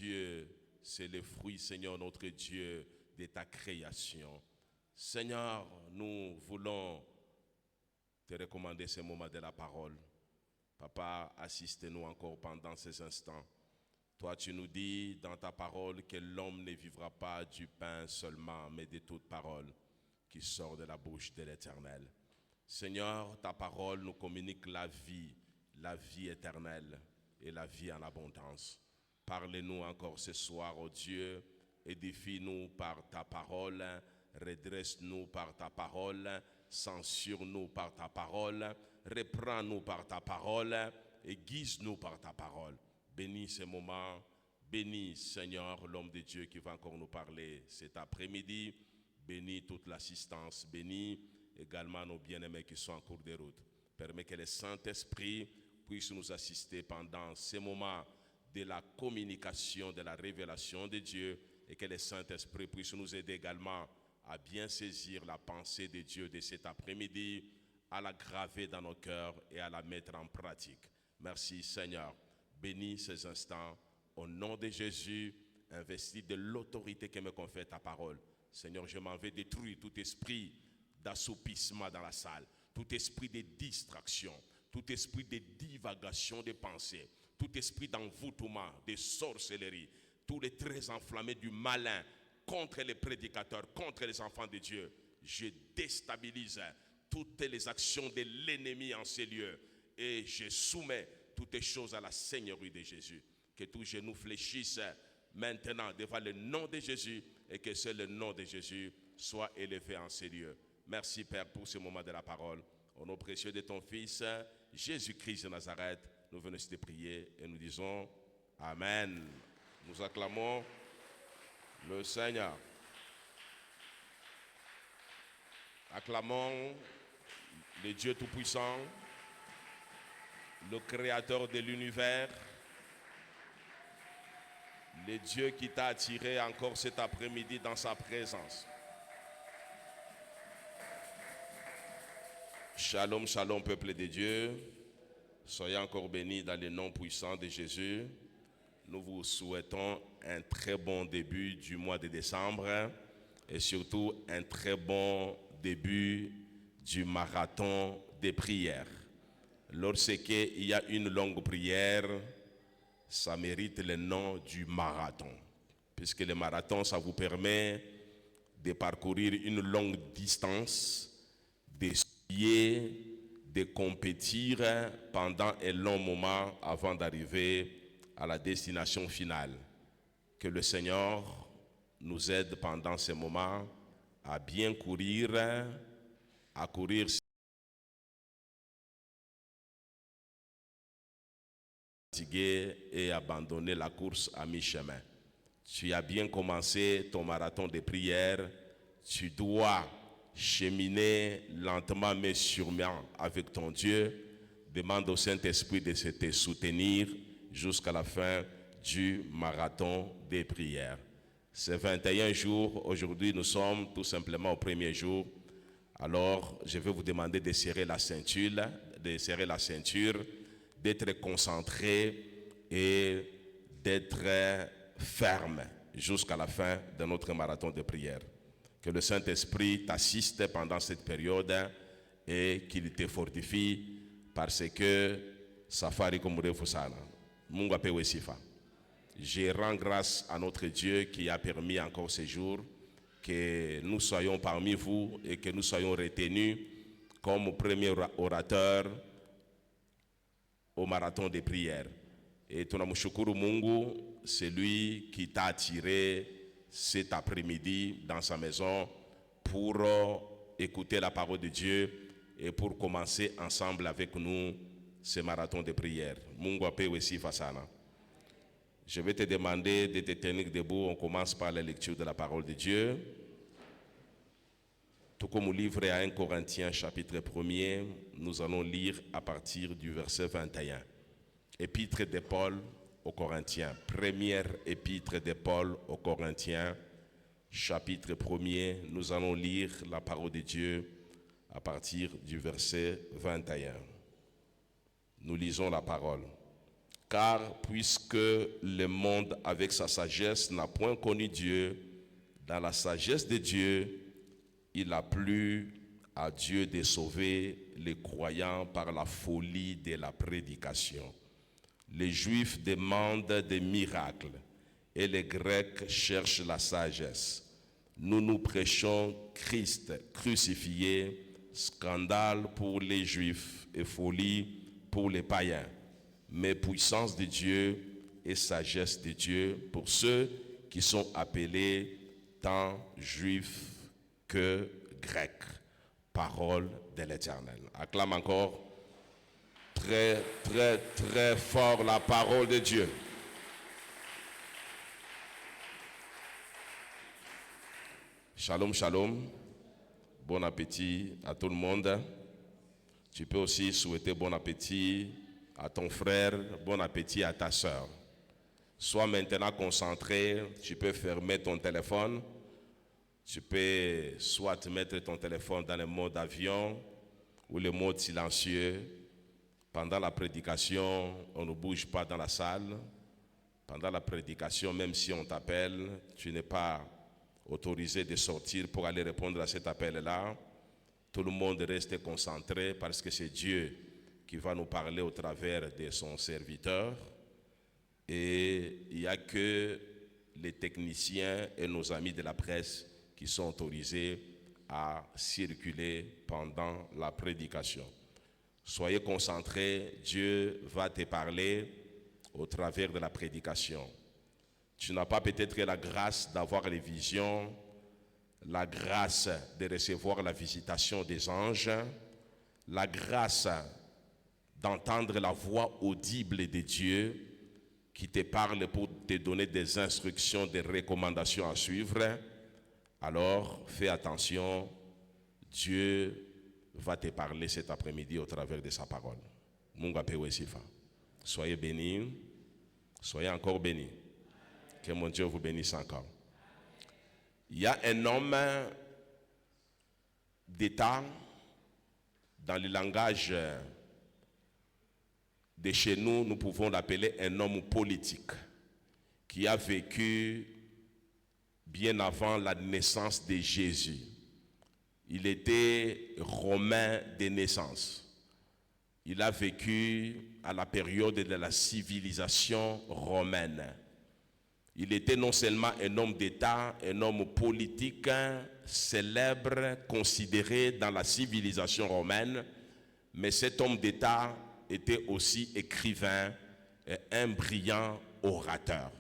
Dieu, c'est le fruit, Seigneur, notre Dieu, de ta création. Seigneur, nous voulons te recommander ce moment de la parole. Papa, assiste-nous encore pendant ces instants. Toi, tu nous dis dans ta parole que l'homme ne vivra pas du pain seulement, mais de toute parole qui sort de la bouche de l'Éternel. Seigneur, ta parole nous communique la vie éternelle et la vie en abondance. Parle-nous encore ce soir, ô Dieu, édifie-nous par ta parole, redresse-nous par ta parole, censure-nous par ta parole, reprends-nous par ta parole et guise-nous par ta parole. Bénis ce moment, bénis Seigneur, l'homme de Dieu qui va encore nous parler cet après-midi. Bénis toute l'assistance, bénis également nos bien-aimés qui sont en cours de route. Permets que le Saint-Esprit puisse nous assister pendant ces moments de la communication, de la révélation de Dieu, et que le Saint-Esprit puisse nous aider également à bien saisir la pensée de Dieu de cet après-midi, à la graver dans nos cœurs et à la mettre en pratique. Merci Seigneur. Bénis ces instants. Au nom de Jésus, investis de l'autorité que me confère ta parole. Seigneur, je m'en vais détruire tout esprit d'assoupissement dans la salle, tout esprit de distraction, tout esprit de divagation de pensée, tout esprit d'envoûtement, de sorcellerie, tous les traits enflammés du malin contre les prédicateurs, contre les enfants de Dieu. Je déstabilise toutes les actions de l'ennemi en ces lieux et je soumets toutes les choses à la Seigneurie de Jésus. Que tous genoux fléchissent maintenant devant le nom de Jésus et que seul le nom de Jésus soit élevé en ces lieux. Merci Père pour ce moment de la parole. Au nom précieux de ton Fils, Jésus-Christ de Nazareth, nous venons te prier et nous disons Amen. Nous acclamons le Seigneur. Acclamons le Dieu Tout-Puissant, le Créateur de l'univers, le Dieu qui t'a attiré encore cet après-midi dans sa présence. Shalom, shalom, peuple de Dieu. Soyez encore bénis dans le nom puissant de Jésus. Nous vous souhaitons un très bon début du mois de décembre et surtout un très bon début du marathon des prières. Lorsqu'il y a une longue prière, ça mérite le nom du marathon. Puisque le marathon, ça vous permet de parcourir une longue distance, d'essayer de compétir pendant un long moment avant d'arriver à la destination finale. Que le Seigneur nous aide pendant ces moments à bien courir, à courir fatigué et abandonner la course à mi-chemin. Tu as bien commencé ton marathon de prière, tu dois cheminer lentement mais sûrement avec ton Dieu. Demande au Saint-Esprit de te soutenir jusqu'à la fin du marathon des prières. C'est 21 jours, aujourd'hui nous sommes tout simplement au premier jour. Alors je vais vous demander de serrer la ceinture, d'être concentré et d'être ferme jusqu'à la fin de notre marathon de prière. Que le Saint-Esprit t'assiste pendant cette période et qu'il te fortifie parce que safari kumrefu sana. Mungu apewe sifa. Je rends grâce à notre Dieu qui a permis encore ce jour que nous soyons parmi vous et que nous soyons retenus comme premier orateur au marathon de prière. Et tunamshukuru Mungu, c'est lui qui t'a attiré cet après-midi dans sa maison pour écouter la parole de Dieu et pour commencer ensemble avec nous ce marathon de prière. Mungu apewe sifa sana. Je vais te demander de te tenir debout. On commence par la lecture de la parole de Dieu. Tout comme au livre à 1 Corinthiens chapitre 1er, nous allons lire à partir du verset 21. Épître de Paul aux Corinthiens. Première épître de Paul aux Corinthiens, chapitre 1er. Nous allons lire la parole de Dieu à partir du verset 21. Nous lisons la parole. Car puisque le monde avec sa sagesse n'a point connu Dieu, dans la sagesse de Dieu, il a plu à Dieu de sauver les croyants par la folie de la prédication. Les Juifs demandent des miracles et les Grecs cherchent la sagesse. Nous prêchons Christ crucifié, scandale pour les Juifs et folie pour les païens, mais puissance de Dieu et sagesse de Dieu pour ceux qui sont appelés tant Juifs que Grecs. Parole de l'Éternel. Acclame encore très, très, très fort la parole de Dieu. Shalom, shalom. Bon appétit à tout le monde. Tu peux aussi souhaiter bon appétit à ton frère, bon appétit à ta sœur. Sois maintenant concentré, tu peux fermer ton téléphone. Tu peux soit mettre ton téléphone dans le mode avion ou le mode silencieux. Pendant la prédication, on ne bouge pas dans la salle. Pendant la prédication, même si on t'appelle, tu n'es pas autorisé de sortir pour aller répondre à cet appel-là. Tout le monde reste concentré parce que c'est Dieu qui va nous parler au travers de son serviteur. Et il n'y a que les techniciens et nos amis de la presse qui sont autorisés à circuler pendant la prédication. Soyez concentrés, Dieu va te parler au travers de la prédication. Tu n'as pas peut-être la grâce d'avoir les visions, la grâce de recevoir la visitation des anges, la grâce d'entendre la voix audible de Dieu qui te parle pour te donner des instructions, des recommandations à suivre. Alors, fais attention, Dieu va te parler cet après-midi au travers de sa parole. Munga pewe sifa. Soyez bénis, soyez encore bénis. Que mon Dieu vous bénisse encore. Il y a un homme d'État, dans le langage de chez nous, nous pouvons l'appeler un homme politique, qui a vécu bien avant la naissance de Jésus. Il était romain de naissance. Il a vécu à la période de la civilisation romaine. Il était non seulement un homme d'État, un homme politique, célèbre, considéré dans la civilisation romaine, mais cet homme d'État était aussi écrivain et un brillant orateur.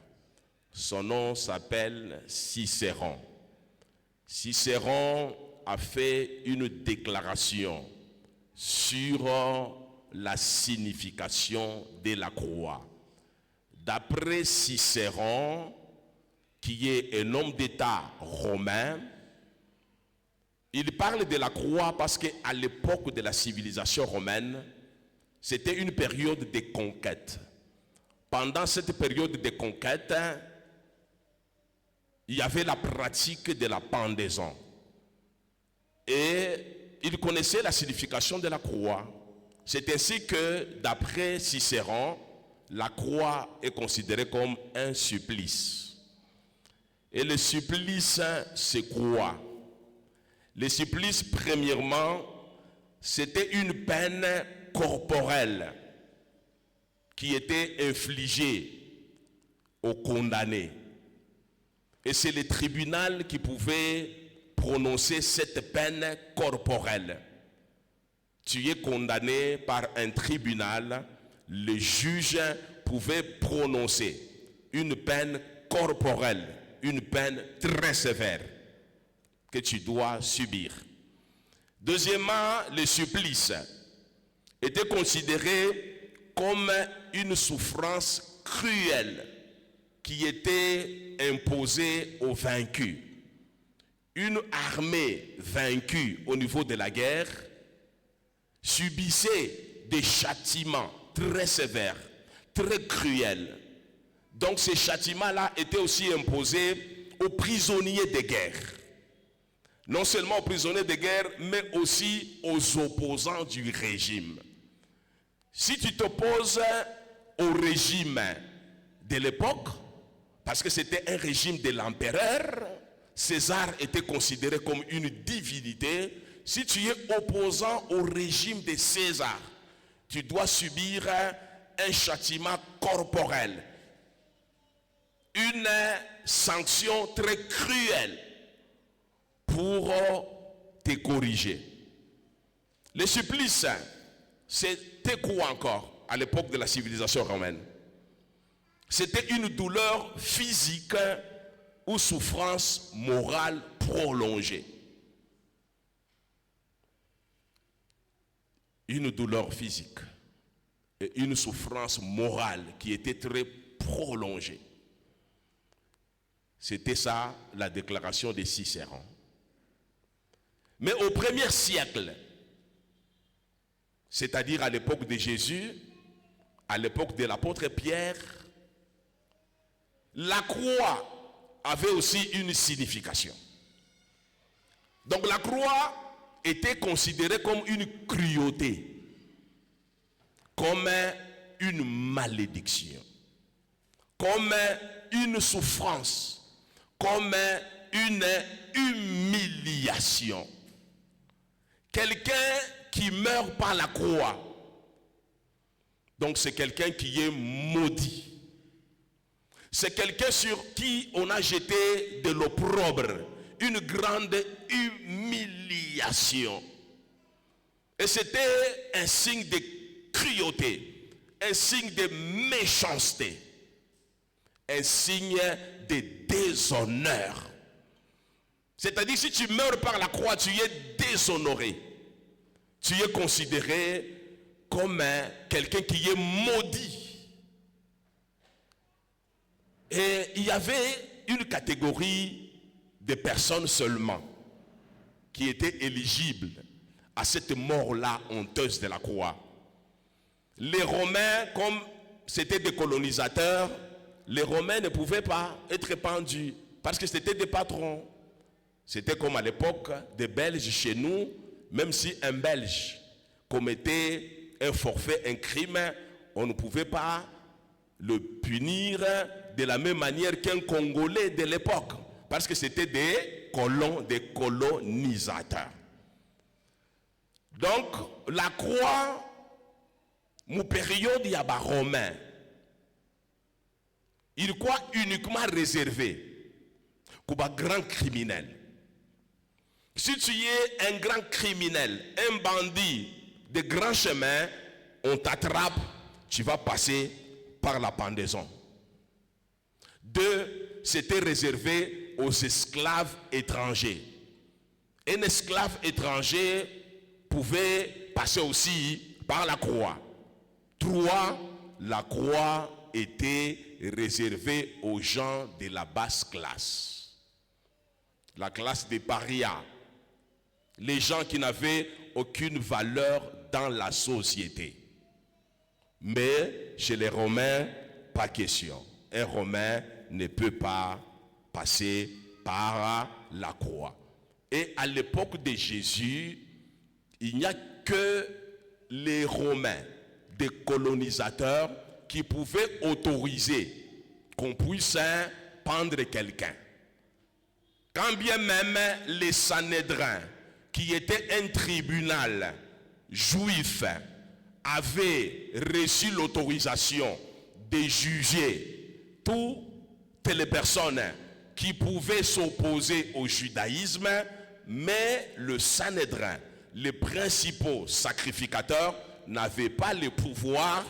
Son nom s'appelle Cicéron. Cicéron a fait une déclaration sur la signification de la croix. D'après Cicéron, qui est un homme d'État romain, il parle de la croix parce qu'à l'époque de la civilisation romaine, c'était une période de conquête. Pendant cette période de conquête, il y avait la pratique de la pendaison. Et il connaissait la signification de la croix. C'est ainsi que, d'après Cicéron, la croix est considérée comme un supplice. Et le supplice, c'est quoi? Le supplice, premièrement, c'était une peine corporelle qui était infligée aux condamnés. Et c'est le tribunal qui pouvait prononcer cette peine corporelle. Tu es condamné par un tribunal, le juge pouvait prononcer une peine corporelle, une peine très sévère que tu dois subir. Deuxièmement, le supplice était considéré comme une souffrance cruelle qui était imposée aux vaincus. Une armée vaincue au niveau de la guerre subissait des châtiments très sévères, très cruels. Donc ces châtiments-là étaient aussi imposés aux prisonniers de guerre. Non seulement aux prisonniers de guerre, mais aussi aux opposants du régime. Si tu t'opposes au régime de l'époque, parce que c'était un régime de l'empereur. César était considéré comme une divinité. Si tu es opposant au régime de César, tu dois subir un châtiment corporel, une sanction très cruelle pour te corriger. Le supplice, c'était quoi encore à l'époque de la civilisation romaine? C'était une douleur physique ou souffrance morale prolongée. Une douleur physique et une souffrance morale qui était très prolongée. C'était ça la déclaration de Cicéron. Mais au premier siècle, c'est-à-dire à l'époque de Jésus, à l'époque de l'apôtre Pierre, la croix avait aussi une signification. Donc la croix était considérée comme une cruauté, comme une malédiction, comme une souffrance, comme une humiliation. Quelqu'un qui meurt par la croix, donc c'est quelqu'un qui est maudit. C'est quelqu'un sur qui on a jeté de l'opprobre, une grande humiliation. Et c'était un signe de cruauté, un signe de méchanceté, un signe de déshonneur. C'est-à-dire, si tu meurs par la croix, tu es déshonoré. Tu es considéré comme quelqu'un qui est maudit. Et il y avait une catégorie de personnes seulement qui étaient éligibles à cette mort-là honteuse de la croix. Les Romains, comme c'était des colonisateurs, les Romains ne pouvaient pas être pendus parce que c'était des patrons. C'était comme à l'époque des Belges chez nous, même si un Belge commettait un forfait, un crime, on ne pouvait pas le punir de la même manière qu'un Congolais de l'époque, parce que c'était des colons, des colonisateurs. Donc, la croix, mon période yaba romain, il croit uniquement réservé pour les grands criminels. Si tu es un grand criminel, un bandit de grand chemin, on t'attrape, tu vas passer par la pendaison. 2, c'était réservé aux esclaves étrangers. Un esclave étranger pouvait passer aussi par la croix. 3, la croix était réservée aux gens de la basse classe. La classe des parias. Les gens qui n'avaient aucune valeur dans la société. Mais chez les Romains, pas question. Un Romain ne peut pas passer par la croix. Et à l'époque de Jésus, il n'y a que les Romains, des colonisateurs, qui pouvaient autoriser qu'on puisse pendre quelqu'un. Quand bien même les Sanhédrins, qui était un tribunal juif, avait reçu l'autorisation de juger toutes les personnes qui pouvaient s'opposer au judaïsme, mais le Sanhédrin, les principaux sacrificateurs, n'avaient pas le pouvoir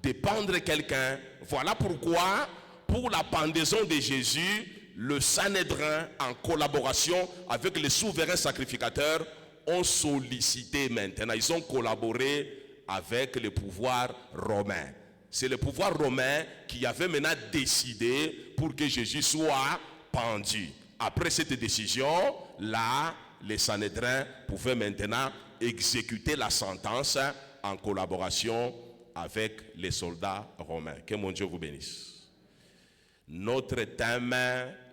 de pendre quelqu'un. Voilà pourquoi, pour la pendaison de Jésus, le Sanhédrin, en collaboration avec les souverains sacrificateurs, ont sollicité maintenant. Ils ont collaboré avec le pouvoir romain. C'est le pouvoir romain qui avait maintenant décidé pour que Jésus soit pendu. Après cette décision, là, les Sanhédrins pouvaient maintenant exécuter la sentence en collaboration avec les soldats romains. Que mon Dieu vous bénisse. Notre thème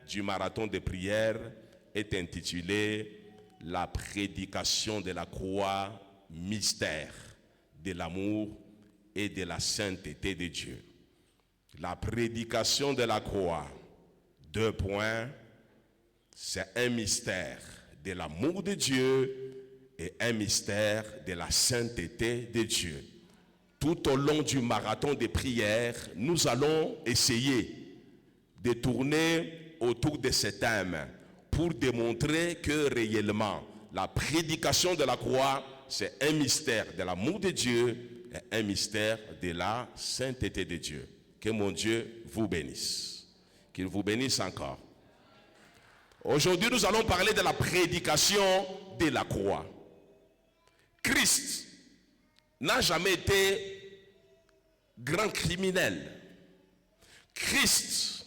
du marathon de prière est intitulé « La prédication de la croix, mystère de l'amour et de la sainteté de Dieu ». La prédication de la croix, 2 points, c'est un mystère de l'amour de Dieu et un mystère de la sainteté de Dieu. Tout au long du marathon des prières, nous allons essayer de tourner autour de ce thème pour démontrer que réellement, la prédication de la croix, c'est un mystère de l'amour de Dieu et un mystère de la sainteté de Dieu. Que mon Dieu vous bénisse. Qu'il vous bénisse encore. Aujourd'hui, nous allons parler de la prédication de la croix. Christ n'a jamais été grand criminel. Christ,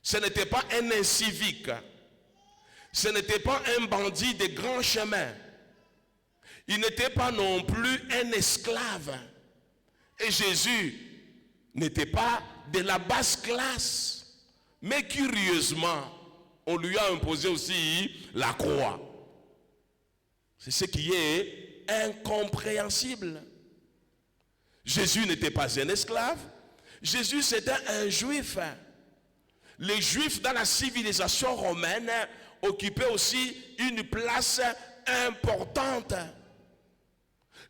ce n'était pas un incivique. Ce n'était pas un bandit de grand chemin. Il n'était pas non plus un esclave. Et Jésus n'était pas de la basse classe. Mais curieusement, on lui a imposé aussi la croix. C'est ce qui est incompréhensible. Jésus n'était pas un esclave. Jésus, c'était un juif. Les juifs dans la civilisation romaine occupaient aussi une place importante.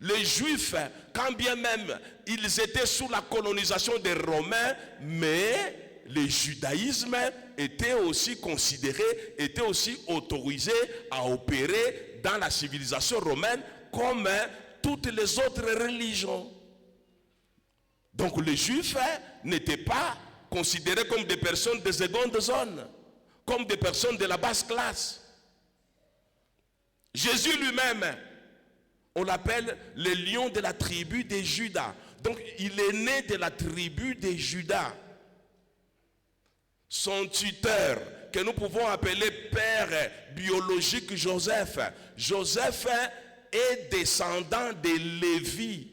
Les juifs, quand bien même ils étaient sous la colonisation des Romains, mais le judaïsme était aussi considéré, était aussi autorisé à opérer dans la civilisation romaine comme toutes les autres religions. Donc les juifs n'étaient pas considérés comme des personnes de seconde zone, comme des personnes de la basse classe. Jésus lui-même, on l'appelle le lion de la tribu de Juda. Donc il est né de la tribu de Juda. Son tuteur, que nous pouvons appeler père biologique Joseph. Joseph est descendant de Lévi.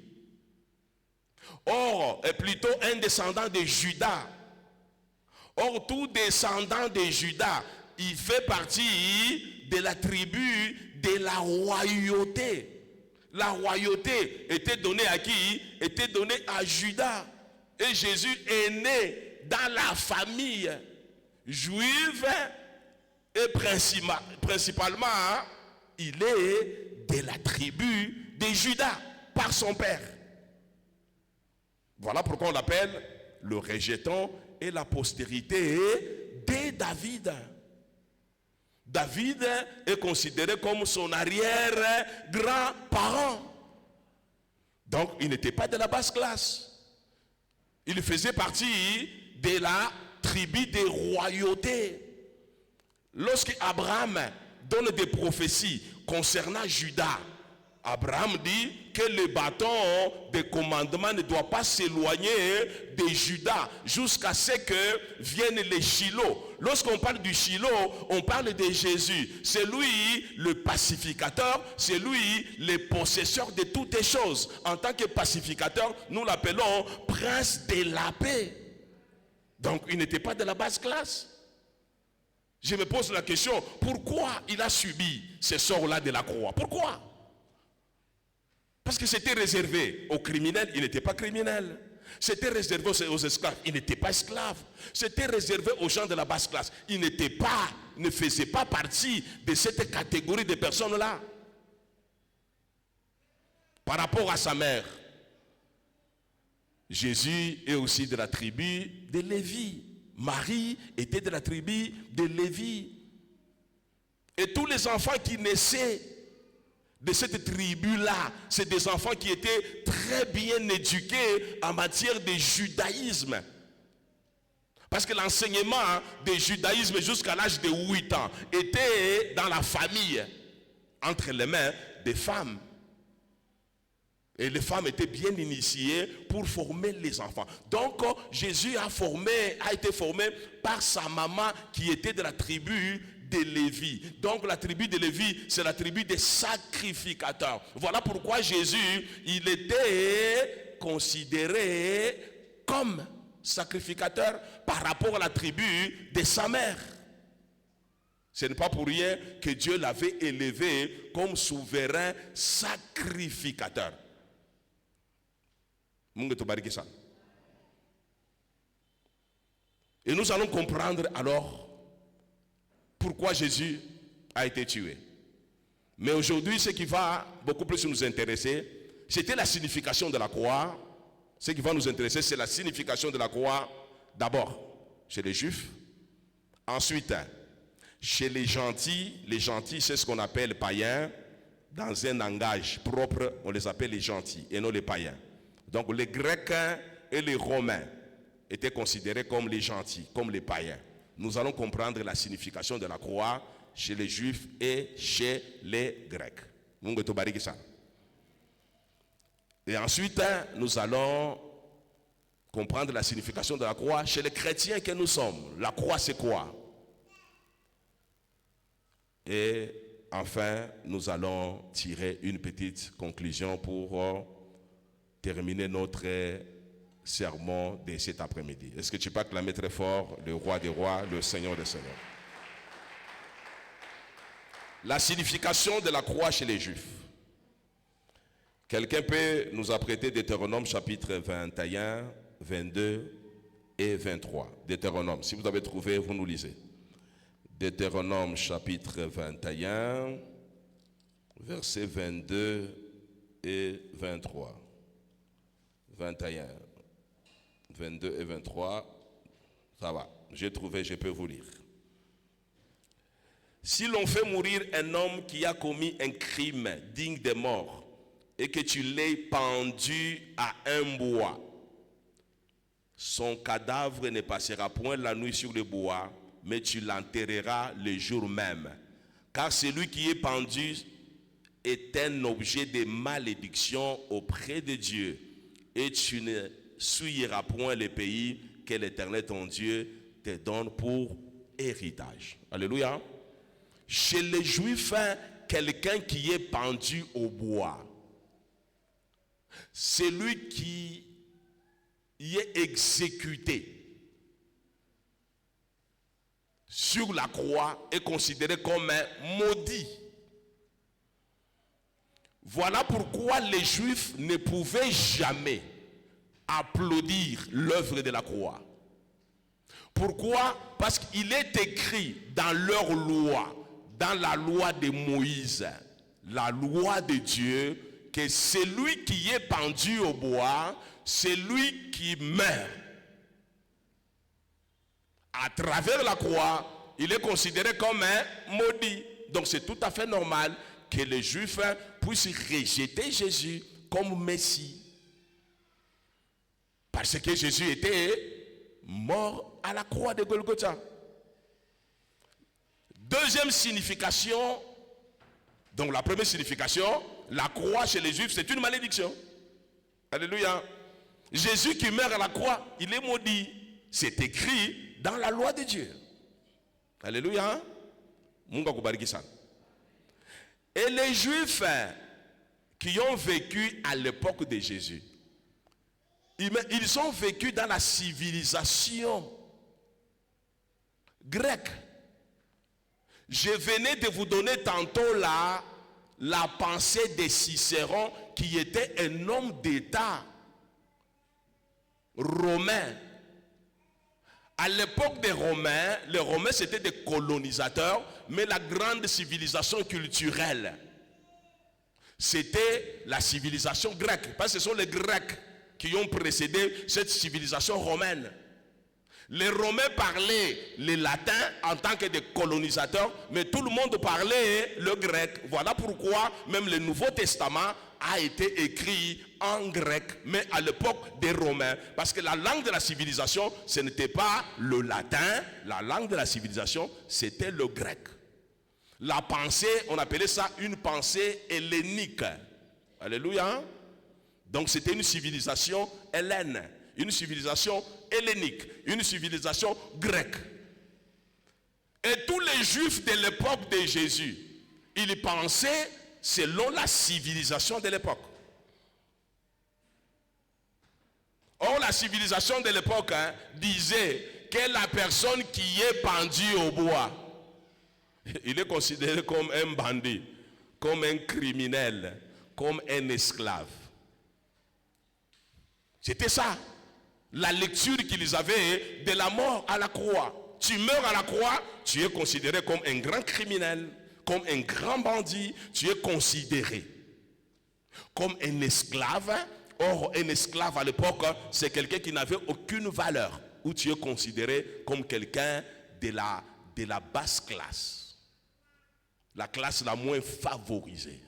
Or, est plutôt un descendant de Juda. Or, tout descendant de Juda, il fait partie de la tribu de la royauté. La royauté était donnée à qui? Était donnée à Juda. Et Jésus est né dans la famille juive et principalement, il est de la tribu de Juda par son père. Voilà pourquoi on l'appelle le rejeton et la postérité de David. David est considéré comme son arrière-grand-parent. Donc, il n'était pas de la basse classe. Il faisait partie de la tribu des royautés. Lorsque Abraham donne des prophéties concernant Juda, Abraham dit que le bâton des commandements ne doit pas s'éloigner de Juda jusqu'à ce que vienne le Shiloh. Lorsqu'on parle du Shiloh, on parle de Jésus. C'est lui le pacificateur, c'est lui le possesseur de toutes les choses. En tant que pacificateur, nous l'appelons prince de la paix. Donc il n'était pas de la basse classe. Je me pose la question, pourquoi il a subi ce sort-là de la croix? Pourquoi? Parce que c'était réservé aux criminels, il n'était pas criminel. C'était réservé aux esclaves, il n'était pas esclave. C'était réservé aux gens de la basse classe, il ne faisait pas partie de cette catégorie de personnes-là. Par rapport à sa mère, Jésus est aussi de la tribu de Lévi. Marie était de la tribu de Lévi. Et tous les enfants qui naissaient de cette tribu-là, c'est des enfants qui étaient très bien éduqués en matière de judaïsme. Parce que l'enseignement du judaïsme jusqu'à l'âge de 8 ans était dans la famille, entre les mains des femmes. Et les femmes étaient bien initiées pour former les enfants. Donc Jésus a été formé par sa maman qui était de la tribu de Lévi. Donc la tribu de Lévi, c'est la tribu des sacrificateurs. Voilà pourquoi Jésus, il était considéré comme sacrificateur par rapport à la tribu de sa mère. Ce n'est pas pour rien que Dieu l'avait élevé comme souverain sacrificateur. Et nous allons comprendre alors pourquoi Jésus a été tué. Mais aujourd'hui, ce qui va beaucoup plus nous intéresser, c'était la signification de la croix. Ce qui va nous intéresser, c'est la signification de la croix, d'abord chez les Juifs, ensuite chez les gentils, c'est ce qu'on appelle païens, dans un langage propre, on les appelle les gentils et non les païens. Donc les Grecs et les Romains étaient considérés comme les gentils, comme les païens. Nous allons comprendre la signification de la croix chez les Juifs et chez les Grecs. Et ensuite, nous allons comprendre la signification de la croix chez les chrétiens que nous sommes. La croix, c'est quoi? Et enfin, nous allons tirer une petite conclusion pour terminer notre sermon de cet après-midi. Est-ce que tu peux acclamer très fort le roi des rois, le Seigneur des seigneurs? La signification de la croix chez les Juifs. Quelqu'un peut nous apprêter Deutéronome chapitre 21, 22 et 23. Deutéronome, si vous avez trouvé, vous nous lisez. Deutéronome chapitre 21, versets 22 et 23. 21, 22 et 23, ça va, j'ai trouvé, je peux vous lire. Si l'on fait mourir un homme qui a commis un crime digne de mort et que tu l'aies pendu à un bois, son cadavre ne passera point la nuit sur le bois, mais tu l'enterreras le jour même. Car celui qui est pendu est un objet de malédiction auprès de Dieu. Et tu ne souilleras point le pays que l'Éternel ton Dieu te donne pour héritage. Alléluia. Chez les Juifs, quelqu'un qui est pendu au bois, celui qui y est exécuté sur la croix est considéré comme un maudit. Voilà pourquoi les Juifs ne pouvaient jamais applaudir l'œuvre de la croix. Pourquoi? Parce qu'il est écrit dans leur loi, dans la loi de Moïse, la loi de Dieu, que celui qui est pendu au bois, c'est lui qui meurt. À travers la croix, il est considéré comme un maudit. Donc c'est tout à fait normal que les Juifs puissent rejeter Jésus comme Messie. Parce que Jésus était mort à la croix de Golgotha. Deuxième signification, donc la première signification, la croix chez les Juifs, c'est une malédiction. Alléluia. Jésus qui meurt à la croix, il est maudit. C'est écrit dans la loi de Dieu. Alléluia. Et les Juifs qui ont vécu à l'époque de Jésus, ils ont vécu dans la civilisation grecque. Je venais de vous donner tantôt la pensée de Cicéron, qui était un homme d'État romain. À l'époque des Romains, les Romains c'était des colonisateurs, mais la grande civilisation culturelle, c'était la civilisation grecque. Parce que ce sont les Grecs qui ont précédé cette civilisation romaine. Les Romains parlaient le latin en tant que des colonisateurs, mais tout le monde parlait le grec. Voilà pourquoi même le Nouveau Testament a été écrit en grec, mais à l'époque des Romains. Parce que la langue de la civilisation, ce n'était pas le latin, la langue de la civilisation, c'était le grec. La pensée, on appelait ça une pensée hellénique. Alléluia. Donc c'était une civilisation hellène, une civilisation hellénique, une civilisation grecque. Et tous les Juifs de l'époque de Jésus, ils pensaient selon la civilisation de l'époque. Or, la civilisation de l'époque disait que la personne qui est pendue au bois, il est considéré comme un bandit, comme un criminel, comme un esclave. C'était ça. la lecture qu'ils avaient de la mort à la croix. Tu meurs à la croix, tu es considéré comme un grand criminel, comme un grand bandit, tu es considéré comme un esclave. Or, un esclave à l'époque, c'est quelqu'un qui n'avait aucune valeur, où tu es considéré comme quelqu'un de la basse classe, la classe la moins favorisée.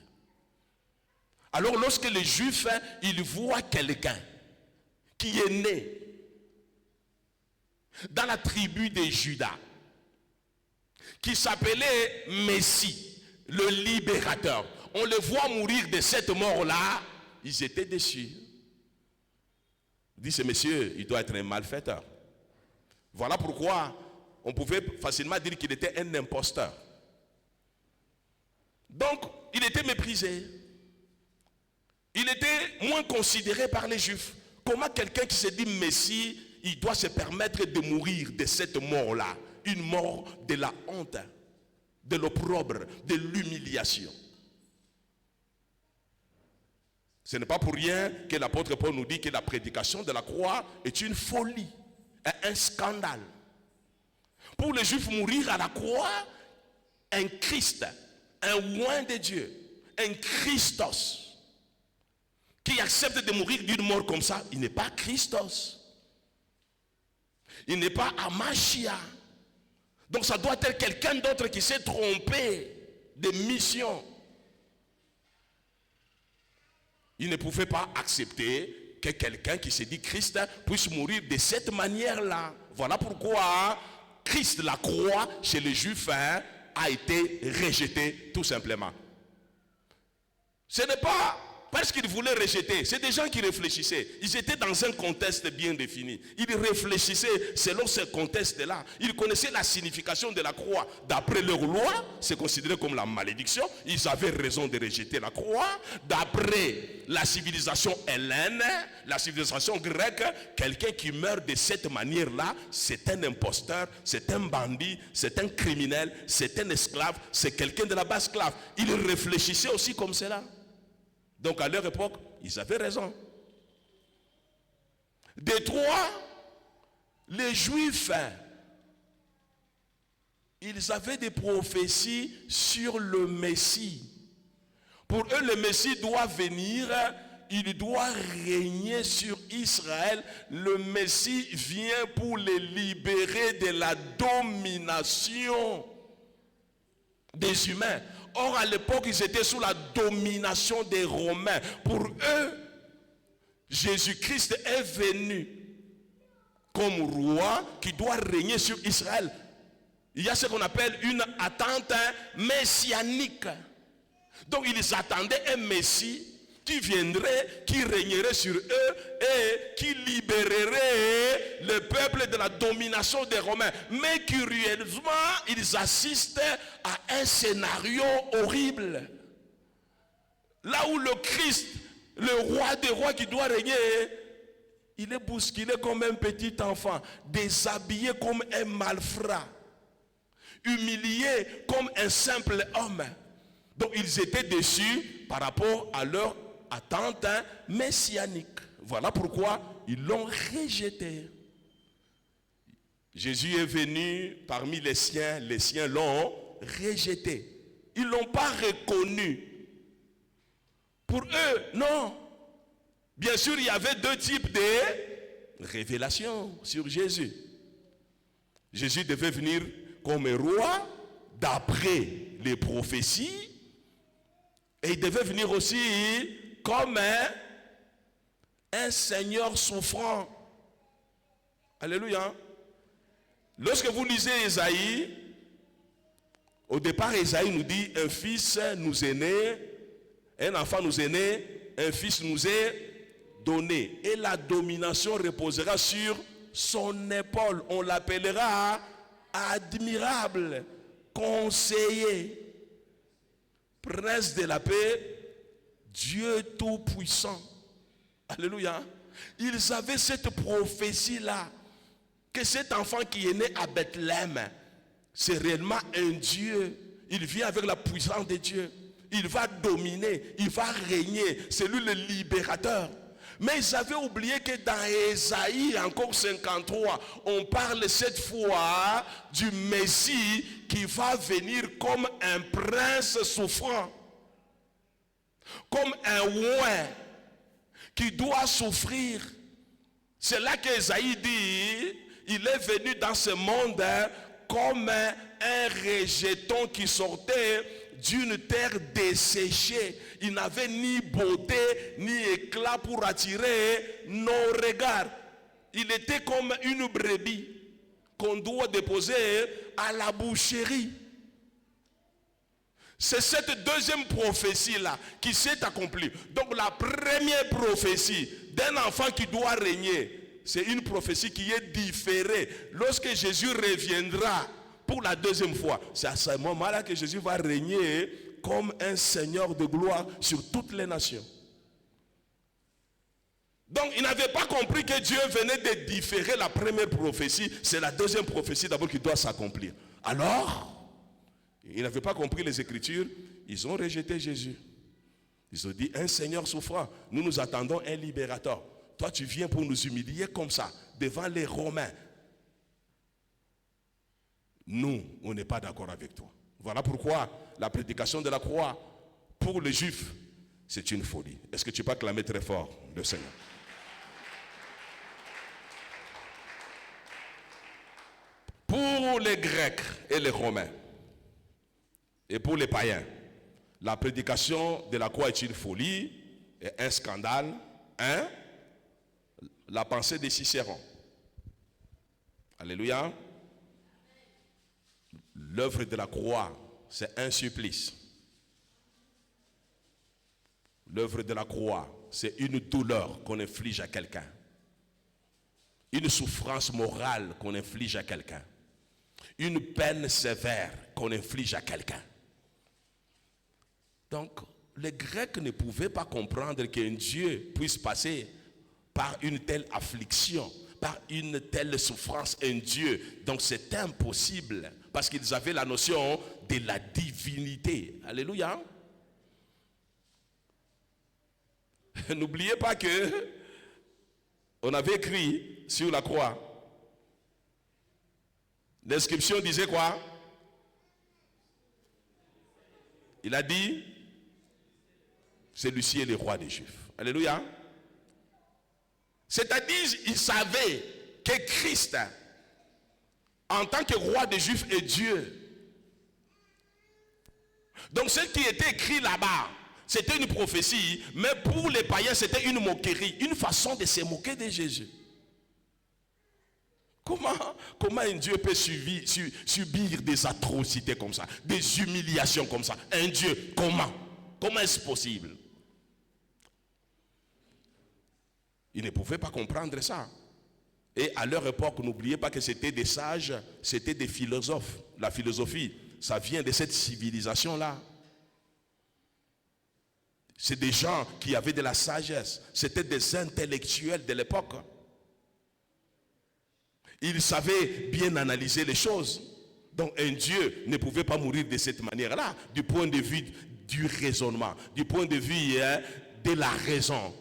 Alors, lorsque les Juifs, ils voient quelqu'un qui est né dans la tribu de Juda, qui s'appelait Messie, le libérateur, on le voit mourir de cette mort-là, ils étaient déçus. Ils disent, ce monsieur, il doit être un malfaiteur. Voilà pourquoi on pouvait facilement dire qu'il était un imposteur. Donc, il était méprisé. Il était moins considéré par les Juifs. Comment quelqu'un qui se dit Messie, il doit se permettre de mourir de cette mort-là? Une mort de la honte, de l'opprobre, de l'humiliation. Ce n'est pas pour rien que l'apôtre Paul nous dit que la prédication de la croix est une folie, un scandale. Pour les Juifs, mourir à la croix, un Christ, un oint de Dieu, un Christos, qui accepte de mourir d'une mort comme ça, il n'est pas Christos. Il n'est pas Amashia. Donc ça doit être quelqu'un d'autre qui s'est trompé de mission. Il ne pouvait pas accepter que quelqu'un qui se dit Christ puisse mourir de cette manière-là. Voilà pourquoi Christ, la croix, chez les Juifs, a été rejeté tout simplement. Ce n'est pas parce qu'ils voulaient rejeter, c'est des gens qui réfléchissaient. Ils étaient dans un contexte bien défini. Ils réfléchissaient selon ce contexte-là. Ils connaissaient la signification de la croix. D'après leur loi, c'est considéré comme la malédiction. Ils avaient raison de rejeter la croix. D'après la civilisation hellène, la civilisation grecque, quelqu'un qui meurt de cette manière-là, c'est un imposteur, c'est un bandit, c'est un criminel, c'est un esclave, c'est quelqu'un de la basse classe. Ils réfléchissaient aussi comme cela. Donc à leur époque, ils avaient raison. De trois, les Juifs, ils avaient des prophéties sur le Messie. Pour eux, le Messie doit venir, il doit régner sur Israël. Le Messie vient pour les libérer de la domination des humains. Or, à l'époque, ils étaient sous la domination des Romains. Pour eux, Jésus-Christ est venu comme roi qui doit régner sur Israël. Il y a ce qu'on appelle une attente messianique. Donc, ils attendaient un Messie qui viendrait, qui régnerait sur eux et qui libérerait le peuple de la domination des Romains. Mais curieusement, ils assistent à un scénario horrible. Là où le Christ, le roi des rois qui doit régner, il est bousculé comme un petit enfant, déshabillé comme un malfrat, humilié comme un simple homme. Donc ils étaient déçus par rapport à leur attente messianique. Voilà pourquoi ils l'ont rejeté. Jésus est venu parmi les siens l'ont rejeté. Ils ne l'ont pas reconnu. Pour eux, non. Bien sûr, il y avait deux types de révélations sur Jésus. Jésus devait venir comme un roi d'après les prophéties. Et il devait venir aussi comme un Seigneur souffrant. Alléluia. Lorsque vous lisez Ésaïe, au départ, Ésaïe nous dit, un fils nous est né, un enfant nous est né, un fils nous est donné. Et la domination reposera sur son épaule. On l'appellera admirable, conseiller, prince de la paix, Dieu tout-puissant. Alléluia. Ils avaient cette prophétie-là, que cet enfant qui est né à Bethléem, c'est réellement un Dieu. Il vient avec la puissance de Dieu. Il va dominer, il va régner. C'est lui le libérateur. Mais ils avaient oublié que dans Ésaïe, encore 53, on parle cette fois du Messie qui va venir comme un prince souffrant. Comme un roi qui doit souffrir. C'est là qu'Ésaïe dit, il est venu dans ce monde comme un rejeton qui sortait d'une terre desséchée. Il n'avait ni beauté ni éclat pour attirer nos regards. Il était comme une brebis qu'on doit déposer à la boucherie. C'est cette deuxième prophétie-là qui s'est accomplie. Donc la première prophétie d'un enfant qui doit régner, c'est une prophétie qui est différée. Lorsque Jésus reviendra pour la deuxième fois, c'est à ce moment-là que Jésus va régner comme un Seigneur de gloire sur toutes les nations. Donc il n'avait pas compris que Dieu venait de différer la première prophétie. C'est la deuxième prophétie d'abord qui doit s'accomplir. Alors, ils n'avaient pas compris les Écritures, ils ont rejeté Jésus. Ils ont dit, un Seigneur souffrant, nous attendons un libérateur. Toi, tu viens pour nous humilier comme ça, devant les Romains. Nous, on n'est pas d'accord avec toi. Voilà pourquoi la prédication de la croix, pour les Juifs, c'est une folie. Est-ce que tu peux acclamer très fort le Seigneur? Pour les Grecs et les Romains, et pour les païens, la prédication de la croix est une folie, et un scandale, la pensée de Cicéron. Alléluia. L'œuvre de la croix, c'est un supplice. L'œuvre de la croix, c'est une douleur qu'on inflige à quelqu'un. Une souffrance morale qu'on inflige à quelqu'un. Une peine sévère qu'on inflige à quelqu'un. Donc, les Grecs ne pouvaient pas comprendre qu'un Dieu puisse passer par une telle affliction, par une telle souffrance, un Dieu. Donc, c'est impossible, parce qu'ils avaient la notion de la divinité. Alléluia. N'oubliez pas que on avait écrit sur la croix. L'inscription disait quoi? Il a dit, celui-ci est le roi des Juifs. Alléluia. C'est-à-dire, il savait que Christ, en tant que roi des Juifs, est Dieu. Donc ce qui était écrit là-bas, c'était une prophétie, mais pour les païens, c'était une moquerie, une façon de se moquer de Jésus. Comment un Dieu peut subir des atrocités comme ça, des humiliations comme ça? Un Dieu, comment est-ce possible? Ils ne pouvaient pas comprendre ça. Et à leur époque, n'oubliez pas que c'était des sages, c'était des philosophes. La philosophie, ça vient de cette civilisation-là. C'est des gens qui avaient de la sagesse. C'était des intellectuels de l'époque. Ils savaient bien analyser les choses. Donc un Dieu ne pouvait pas mourir de cette manière-là, du point de vue du raisonnement, du point de vue de la raison.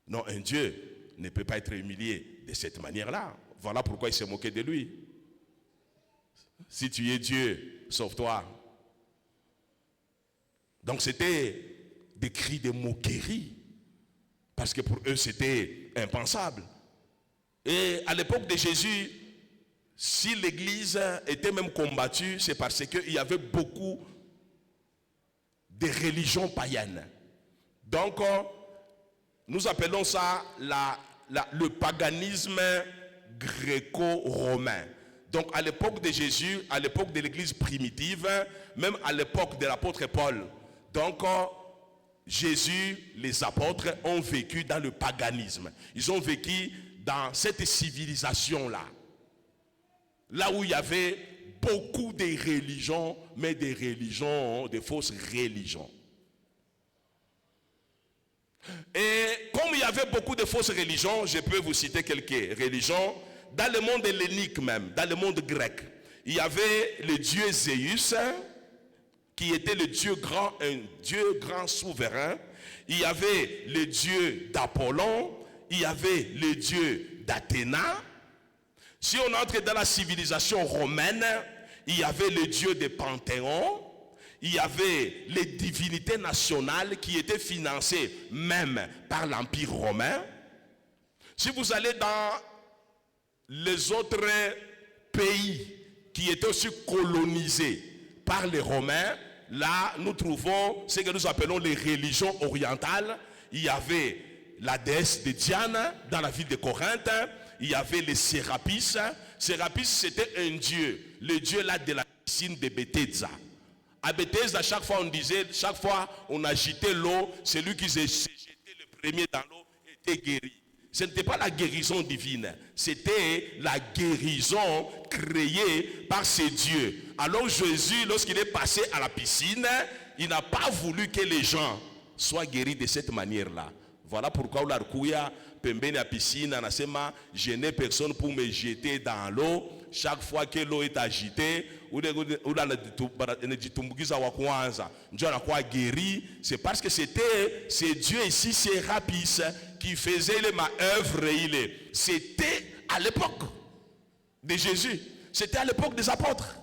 Non, un Dieu ne peut pas être humilié de cette manière-là. Voilà pourquoi il s'est moqué de lui. Si tu es Dieu, sauve-toi. Donc c'était des cris de moquerie. Parce que pour eux, c'était impensable. Et à l'époque de Jésus, si l'église était même combattue, c'est parce qu'il y avait beaucoup de religions païennes. Donc, nous appelons ça le paganisme gréco-romain. Donc à l'époque de Jésus, à l'époque de l'église primitive, même à l'époque de l'apôtre Paul, donc Jésus, les apôtres ont vécu dans le paganisme. Ils ont vécu dans cette civilisation-là. Là où il y avait beaucoup de religions, mais des religions, des fausses religions. Et comme il y avait beaucoup de fausses religions, je peux vous citer quelques religions. Dans le monde hellénique même, dans le monde grec, il y avait le dieu Zéus, qui était le dieu grand, un dieu grand souverain. il y avait le dieu d'Apollon, il y avait le dieu d'Athéna. Si on entre dans la civilisation romaine, il y avait le dieu des Panthéons, il y avait les divinités nationales qui étaient financées même par l'Empire romain. Si vous allez dans les autres pays qui étaient aussi colonisés par les Romains, là nous trouvons ce que nous appelons les religions orientales. Il y avait la déesse de Diane dans la ville de Corinthe, il y avait les Sérapis. Sérapis, c'était un dieu, le dieu là de la piscine de Bethesda. À Bethesda, chaque fois on disait, chaque fois on agitait l'eau, celui qui s'est jeté le premier dans l'eau était guéri. Ce n'était pas la guérison divine, c'était la guérison créée par ces dieux. Alors Jésus, lorsqu'il est passé à la piscine, il n'a pas voulu que les gens soient guéris de cette manière-là. Voilà pourquoi Oularkouya, pembeni à piscine, anasema, je n'ai personne pour me jeter dans l'eau. Chaque fois que l'eau est agitée, c'est parce que c'était ces dieux ici, Sérapis, qui faisaient les manœuvres. C'était à l'époque de Jésus, c'était à l'époque des apôtres.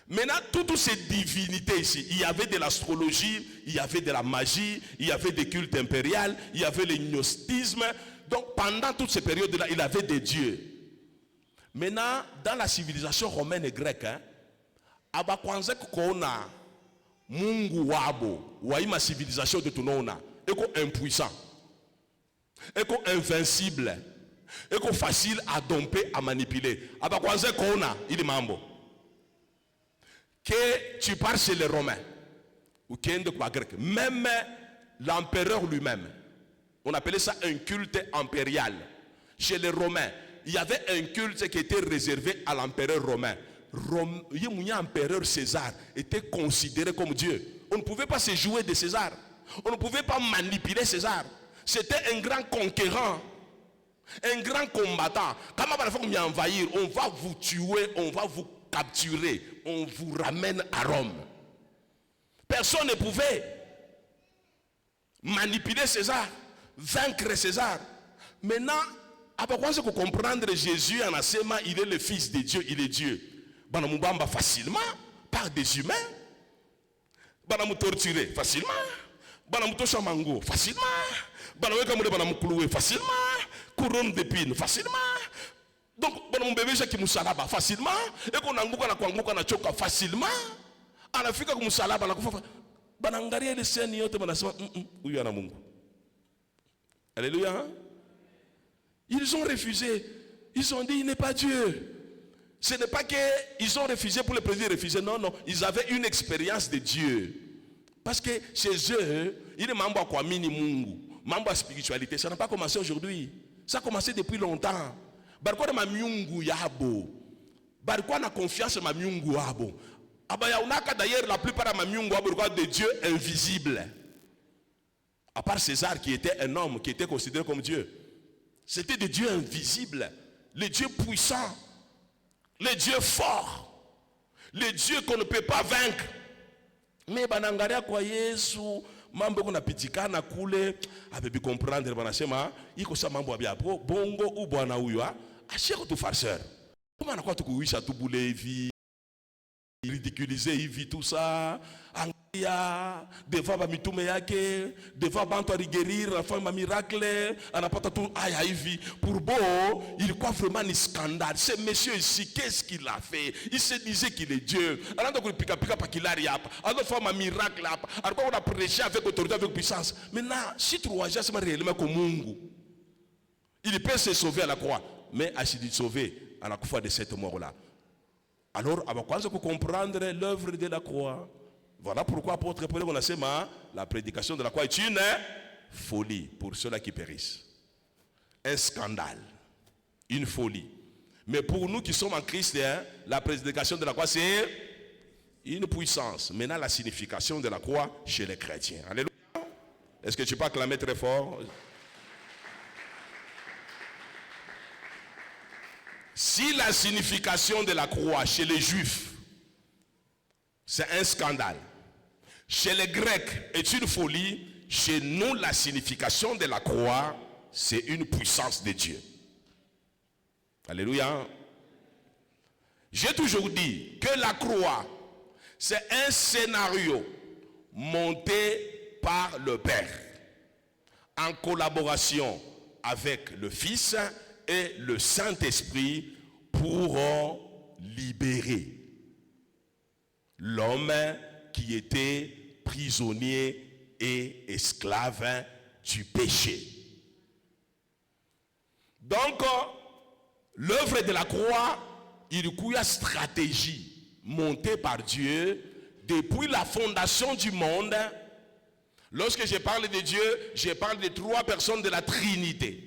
Maintenant, toutes ces divinités ici, il y avait de l'astrologie, il y avait de la magie, il y avait des cultes impériaux, il y avait le gnostisme. Donc pendant toutes ces périodes-là, il y avait des dieux. Maintenant, dans la civilisation romaine et grecque, abakwanze kukona mungu wabo wa ima civilisation de tunona eko impuissant, eko invincible, eko facile à domper, à manipuler. Abakwanze kona ili mambo. Que tu pars chez les Romains ou kende kwa grec, même l'empereur lui-même, on appelait ça un culte impérial. Chez les Romains, il y avait un culte qui était réservé à l'empereur romain. L'empereur César était considéré comme Dieu. On ne pouvait pas se jouer de César. On ne pouvait pas manipuler César. C'était un grand conquérant, un grand combattant. Quand on va envahir, on va vous tuer, on va vous capturer, on vous ramène à Rome. Personne ne pouvait manipuler César, vaincre César. Maintenant, après quoi comprendre Jésus en asema, il est le fils de Dieu, il est Dieu. Banamubamba facilement par des humains. Banamou torturer facilement. Banamou toshamango facilement. Banamoukamure banamukloué facilement. Couronne d'épines facilement. Donc banamou bébé qui musalaba facilement. Et qu'on anguka na kwanguka na choka facilement. Anafika kumusalaba na kufa. Banangaria les scènes yote banasema uyu ana Mungu. Alléluia. Hein? Ils ont refusé. Ils ont dit, il n'est pas Dieu. Ce n'est pas qu'ils ont refusé pour le plaisir de refuser. Non, non. Ils avaient une expérience de Dieu. Parce que chez eux, il est membre à mini mungu. Membre à spiritualité. Ça n'a pas commencé aujourd'hui. Ça a commencé depuis longtemps. Barquois ma miungu yabo. Barquois na confiance ma miungu yabo. Abayaunaka d'ailleurs, la plupart de ma miungu yabo de Dieu invisible. À part César qui était un homme qui était considéré comme Dieu. C'était des dieux invisibles, les dieux puissants, les dieux forts, les dieux qu'on ne peut pas vaincre. Mais banangaria kwa Yesu, mambo kuna pitikana kule, abebi comprendre banasema, iko sa mambo abia bongo ou bwana huyo, acheko tu farceur. Comment on a quoi tu kuisha tu bulevi, ridiculiser hivi tout ça, angalia devant ba mitume yake, devant bantu guérir, enfin ma miracle, anapata tout aya hivi. Pour beau, il croit vraiment un scandale. Ce monsieur ici, qu'est-ce qu'il a fait? Il se disait qu'il est Dieu. Alors on a pika pika pa kilari hapa. Alors faire ma miracle hapa. Alors on a prêché avec autorité, avec puissance. Maintenant, si tu vois c'est réellement comme Mungu, il peut se sauver à la croix, mais à se sauver à la croix de cette mort-là. Alors, on va comprendre l'œuvre de la croix. Voilà pourquoi apôtre Paul on a dit la prédication de la croix est une folie pour ceux-là qui périssent. Un scandale, une folie. Mais pour nous qui sommes en Christ, la prédication de la croix c'est une puissance. Maintenant la signification de la croix chez les chrétiens. Alléluia. Est-ce que tu peux acclamer très fort? Si la signification de la croix chez les Juifs, c'est un scandale, chez les Grecs est une folie, chez nous, la signification de la croix, c'est une puissance de Dieu. Alléluia. J'ai toujours dit que la croix, c'est un scénario monté par le Père, en collaboration avec le Fils et le Saint-Esprit pour libérer l'homme qui était prisonnier et esclave du péché. Donc, l'œuvre de la croix, il y a une stratégie montée par Dieu depuis la fondation du monde. Lorsque je parle de Dieu, je parle de 3 personnes de la Trinité.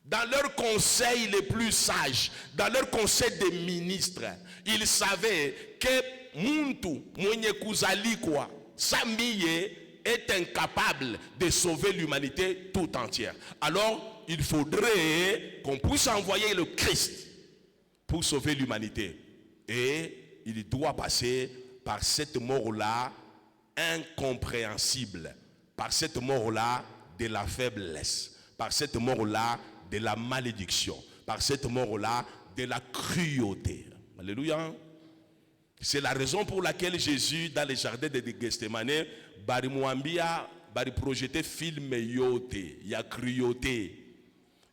Dans leur conseil les plus sages, dans leur conseil des ministres, ils savaient que Muntu mwenye kuzalikwa Samiye est incapable de sauver l'humanité tout entière. Alors, il faudrait qu'on puisse envoyer le Christ pour sauver l'humanité. Et il doit passer par cette mort-là incompréhensible, par cette mort-là de la faiblesse, par cette mort-là de la malédiction, par cette mort-là de la cruauté. Alléluia. C'est la raison pour laquelle Jésus, dans le jardin de Gethsemane, bari mwambia, bari projeté film yote, il y a cruauté,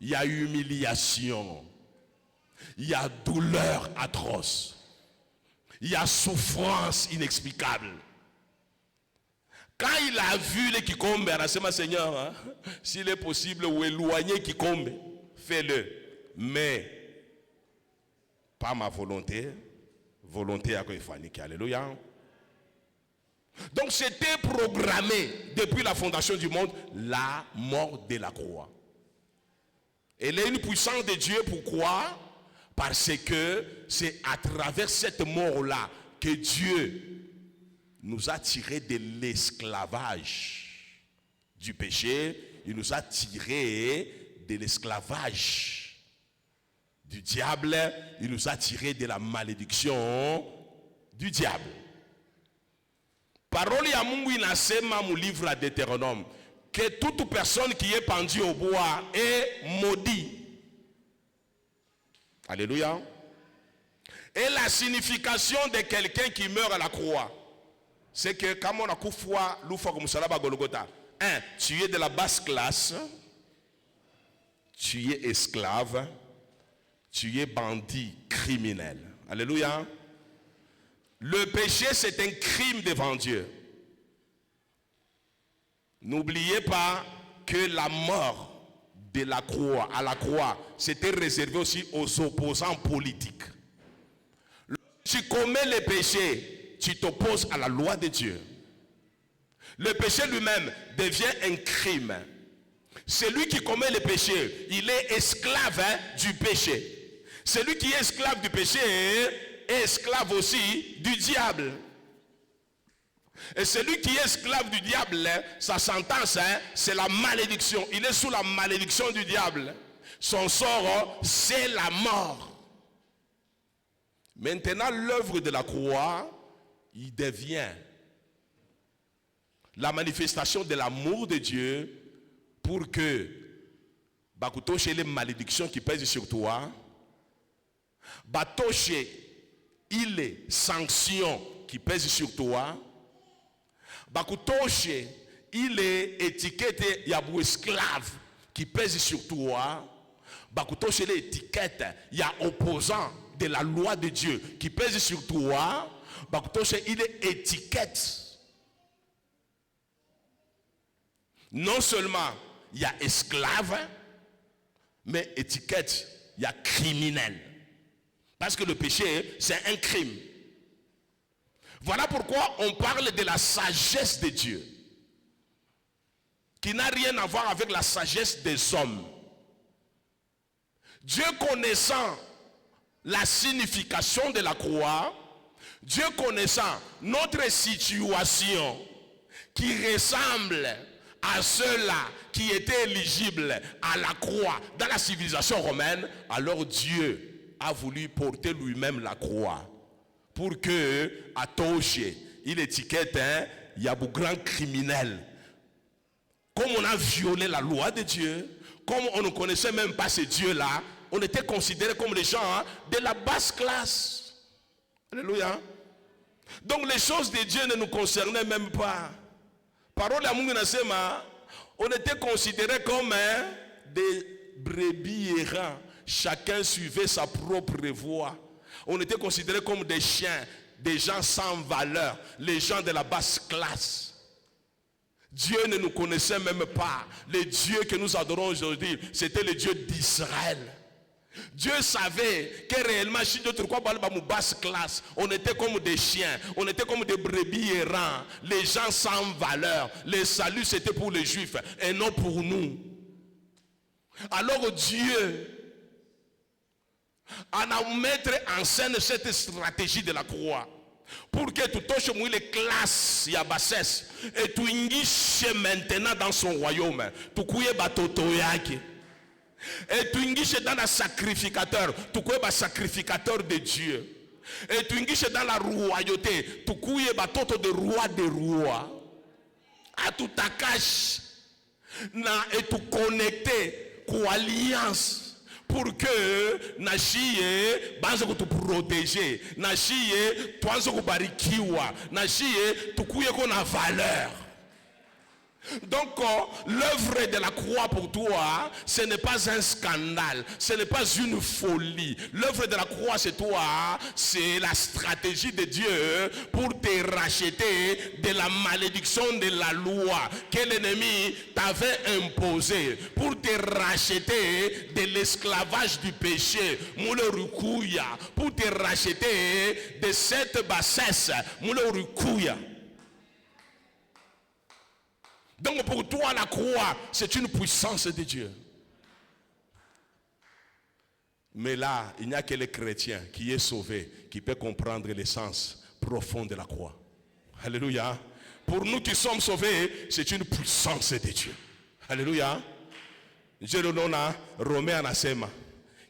il y a humiliation, il y a douleur atroce, il y a souffrance inexplicable. Quand il a vu les Kikombe, il a dit, Seigneur, hein, s'il est possible, ou éloigner Kikombe, fais-le. Mais, pas ma volonté, volonté à Koifanique. Alléluia. Donc c'était programmé depuis la fondation du monde, la mort de la croix. Elle est une puissance de Dieu, pourquoi? Parce que c'est à travers cette mort-là que Dieu nous a tirés de l'esclavage du péché. Il nous a tirés de l'esclavage du diable. Il nous a tirés de la malédiction du diable. Parole ya Mungu inasema mu livre à Deutéronome que toute personne qui est pendue au bois est maudite. Alléluia. Et la signification de quelqu'un qui meurt à la croix, c'est que comme on a koufwa l'oufa comme salaba Golgotha, tu es de la basse classe, tu es esclave, tu es bandit criminel. Alléluia. Le péché, c'est un crime devant Dieu. N'oubliez pas que la mort de la croix, à la croix, c'était réservé aussi aux opposants politiques. Lorsque tu commets le péché, tu t'opposes à la loi de Dieu. Le péché lui-même devient un crime. Celui qui commet le péché, il est esclave du péché. Celui qui est esclave du péché est esclave aussi du diable. Et celui qui est esclave du diable, sa sentence, c'est la malédiction. Il est sous la malédiction du diable. Son sort, c'est la mort. Maintenant, l'œuvre de la croix, il devient la manifestation de l'amour de Dieu pour que, bakutoche les malédictions qui pèsent sur toi, batoche il les sanctions qui pèsent sur toi, bakutoche il est étiquette yabou esclave qui pèse sur toi, bakutoche les étiquettes ya opposant de la loi de Dieu qui pèse sur toi, bakutoche il est étiquette. Non seulement il y a esclave, mais étiquette, il y a criminel. Parce que le péché, c'est un crime. Voilà pourquoi on parle de la sagesse de Dieu, qui n'a rien à voir avec la sagesse des hommes. Dieu connaissant la signification de la croix, Dieu connaissant notre situation qui ressemble à ceux-là qui étaient éligibles à la croix dans la civilisation romaine, alors Dieu a voulu porter lui-même la croix pour que, à Toche, il étiquette, il y a beaucoup de grands criminels, comme on a violé la loi de Dieu, comme on ne connaissait même pas ce Dieu-là, on était considérés comme les gens de la basse classe. Alléluia. Donc les choses de Dieu ne nous concernaient même pas. Parole à Mungu nasema, on était considérés comme des brebis errants. Chacun suivait sa propre voie. On était considérés comme des chiens, des gens sans valeur, les gens de la basse classe. Dieu ne nous connaissait même pas. Le Dieu que nous adorons aujourd'hui, c'était le Dieu d'Israël. Dieu savait que réellement, si d'autres quoi, basse classe, on était comme des chiens, on était comme des brebis errants, les gens sans valeur. Le salut, c'était pour les Juifs et non pour nous. Alors Dieu en a mettre en scène cette stratégie de la croix pour que tu touches les classes ya bassesse et tu ingishes maintenant dans son royaume tu kouye batoto yake et tu ingishes dans la sacrificateur tu kouye ba sacrificateur de Dieu et tu ingishes dans la royauté tu kouye batoto de roi à tout takash na et tu connecter ko alliance pour que nashiye banze ko tu protéger nashiye tuanze kubarikiwa nashiye tukuye ko na valeur. Donc l'œuvre de la croix pour toi, ce n'est pas un scandale, ce n'est pas une folie. L'œuvre de la croix c'est toi, c'est la stratégie de Dieu pour te racheter de la malédiction de la loi que l'ennemi t'avait imposée, pour te racheter de l'esclavage du péché, pour te racheter de cette bassesse. Donc pour toi la croix c'est une puissance de Dieu. Mais là il n'y a que le chrétien qui est sauvé qui peut comprendre l'essence profonde de la croix. Alléluia. Pour nous qui sommes sauvés c'est une puissance de Dieu. Alléluia. Je le donne à Romain anasema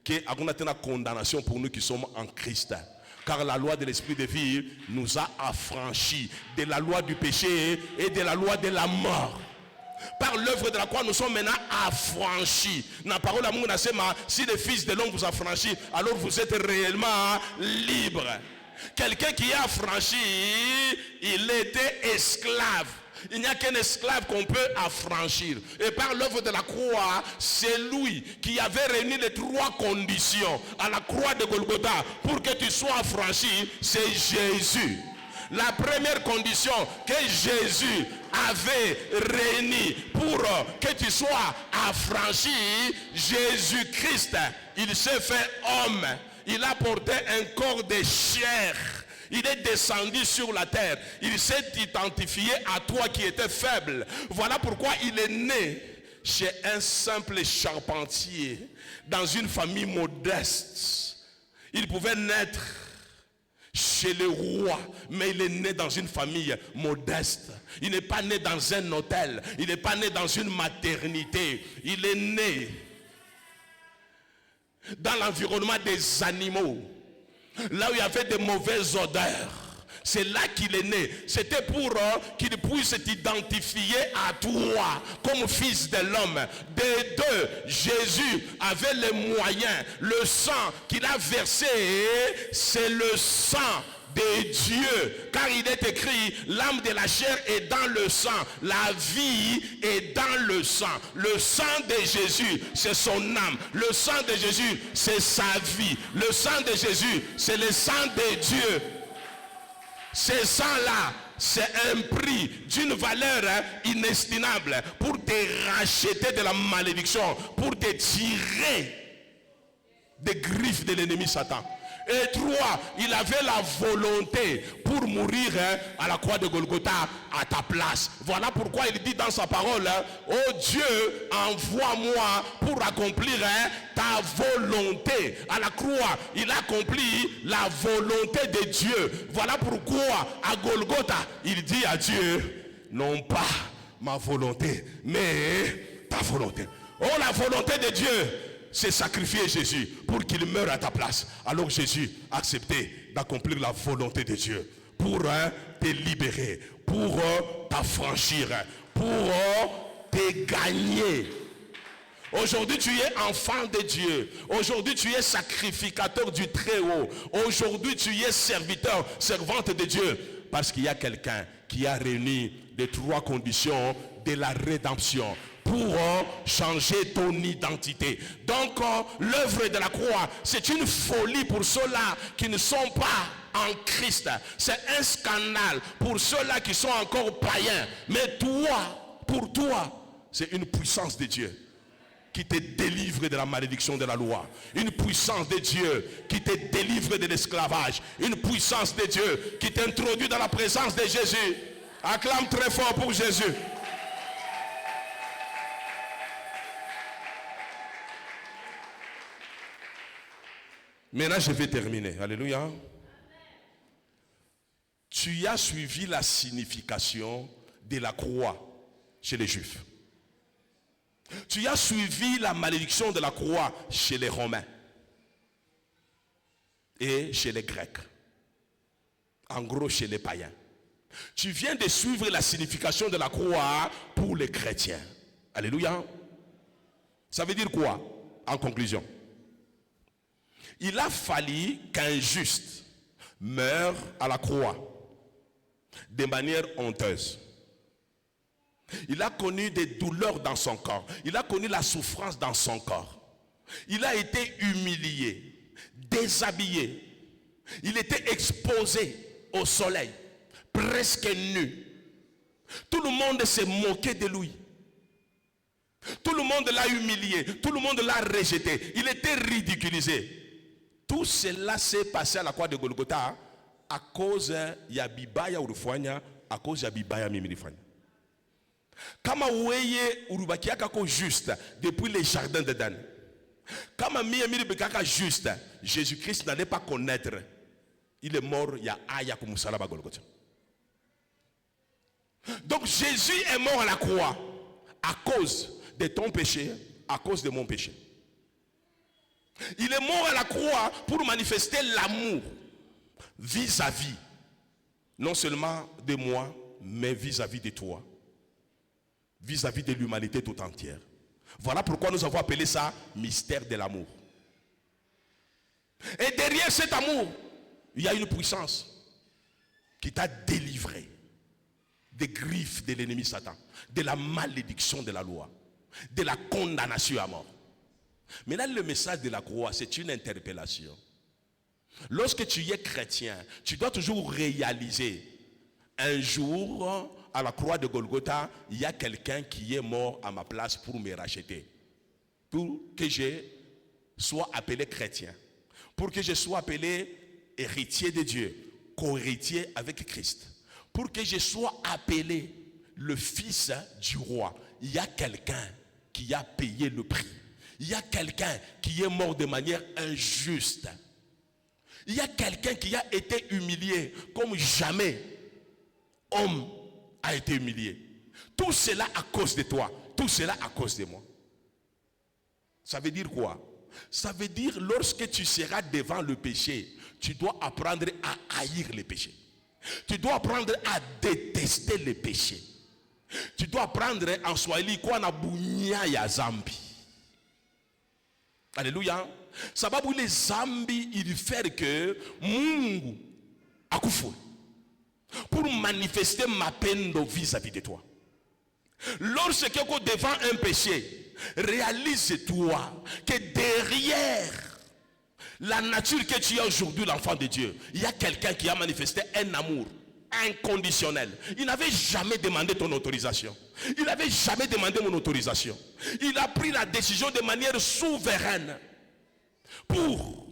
que hakuna tena condamnation pour nous qui sommes en Christ. Car la loi de l'esprit de vie nous a affranchis de la loi du péché et de la loi de la mort. Par l'œuvre de la croix, nous sommes maintenant affranchis. La parole à Mungu nasema, si le Fils de l'homme vous affranchit, alors vous êtes réellement libre. Quelqu'un qui est affranchi, il était esclave. Il n'y a qu'un esclave qu'on peut affranchir. Et par l'œuvre de la croix, c'est lui qui avait réuni les trois conditions à la croix de Golgotha pour que tu sois affranchi, c'est Jésus. La première condition que Jésus avait réunie pour que tu sois affranchi, Jésus-Christ, il s'est fait homme. Il a porté un corps de chair. Il est descendu sur la terre. Il s'est identifié à toi qui étais faible. Voilà pourquoi il est né chez un simple charpentier, dans une famille modeste. Il pouvait naître chez le roi, mais il est né dans une famille modeste. Il n'est pas né dans un hôtel. Il n'est pas né dans une maternité. Il est né dans l'environnement des animaux. Là où il y avait de mauvaises odeurs, c'est là qu'il est né. C'était pour qu'il puisse t'identifier à toi comme fils de l'homme. Des deux, Jésus avait les moyens. Le sang qu'il a versé, c'est le sang de Dieu, car il est écrit, l'âme de la chair est dans le sang, la vie est dans le sang. Le sang de Jésus, c'est son âme. Le sang de Jésus, c'est sa vie. Le sang de Jésus, c'est le sang de Dieu. Ce sang-là, c'est un prix d'une valeur inestimable pour te racheter de la malédiction, pour te tirer des griffes de l'ennemi Satan. Et trois, il avait la volonté pour mourir à la croix de Golgotha à ta place. Voilà pourquoi il dit dans sa parole, oh Dieu, envoie-moi pour accomplir ta volonté. À la croix, il accomplit la volonté de Dieu. Voilà pourquoi à Golgotha, il dit à Dieu, non pas ma volonté, mais ta volonté. Oh, la volonté de Dieu, c'est sacrifier Jésus pour qu'il meure à ta place. Alors Jésus a accepté d'accomplir la volonté de Dieu pour te libérer, pour t'affranchir, pour t'es gagné. Aujourd'hui, tu es enfant de Dieu. Aujourd'hui, tu es sacrificateur du Très-Haut. Aujourd'hui, tu es serviteur, servante de Dieu. Parce qu'il y a quelqu'un qui a réuni les 3 conditions de la rédemption pour changer ton identité. Donc, l'œuvre de la croix, c'est une folie pour ceux-là qui ne sont pas en Christ. C'est un scandale pour ceux-là qui sont encore païens. Mais toi, pour toi, c'est une puissance de Dieu qui te délivre de la malédiction de la loi. Une puissance de Dieu qui te délivre de l'esclavage. Une puissance de Dieu qui t'introduit dans la présence de Jésus. Acclame très fort pour Jésus. Maintenant, je vais terminer. Alléluia. Tu as suivi la signification de la croix chez les Juifs. Tu as suivi la malédiction de la croix chez les Romains et chez les Grecs. En gros, chez les païens. Tu viens de suivre la signification de la croix pour les chrétiens. Alléluia. Ça veut dire quoi? En conclusion, il a fallu qu'un juste meure à la croix de manière honteuse. Il a connu des douleurs dans son corps. Il a connu la souffrance dans son corps. Il a été humilié, déshabillé. Il était exposé au soleil, presque nu. Tout le monde s'est moqué de lui. Tout le monde l'a humilié. Tout le monde l'a rejeté. Il était ridiculisé. Tout cela s'est passé à la croix de Golgotha à cause de Bibaya Urufanya, à cause de Bibaya Mimilifanya. Kama weye urubakia kako juste depuis les jardins d'Éden. Kama miyemiri bekaka juste, Jésus-Christ n'allait pas connaître. Il est mort, il y a aya kumusalaba Golgotha. Donc Jésus est mort à la croix à cause de ton péché, à cause de mon péché. Il est mort à la croix pour manifester l'amour vis-à-vis, non seulement de moi, mais vis-à-vis de toi. Vis-à-vis de l'humanité tout entière. Voilà pourquoi nous avons appelé ça mystère de l'amour. Et derrière cet amour, il y a une puissance qui t'a délivré des griffes de l'ennemi Satan, de la malédiction de la loi, de la condamnation à mort. Maintenant, le message de la croix, c'est une interpellation. Lorsque tu es chrétien, tu dois toujours réaliser un jour, à la croix de Golgotha, il y a quelqu'un qui est mort à ma place pour me racheter. Pour que je sois appelé chrétien. Pour que je sois appelé héritier de Dieu. Co-héritier avec Christ. Pour que je sois appelé le fils du roi. Il y a quelqu'un qui a payé le prix. Il y a quelqu'un qui est mort de manière injuste. Il y a quelqu'un qui a été humilié comme jamais homme a été humilié. Tout cela à cause de toi. Tout cela à cause de moi. Ça veut dire quoi? Ça veut dire lorsque tu seras devant le péché, tu dois apprendre à haïr le péché. Tu dois apprendre à détester le péché. Tu dois apprendre en Swahili quoi na bunya ya zambi. Alléluia. Sababu les zambi il fait que Mungu akufu. Pour manifester ma peine vis-à-vis de toi. Lorsque tu es devant un péché, réalise-toi que derrière la nature que tu es aujourd'hui, l'enfant de Dieu, il y a quelqu'un qui a manifesté un amour inconditionnel. Il n'avait jamais demandé ton autorisation. Il n'avait jamais demandé mon autorisation. Il a pris la décision de manière souveraine pour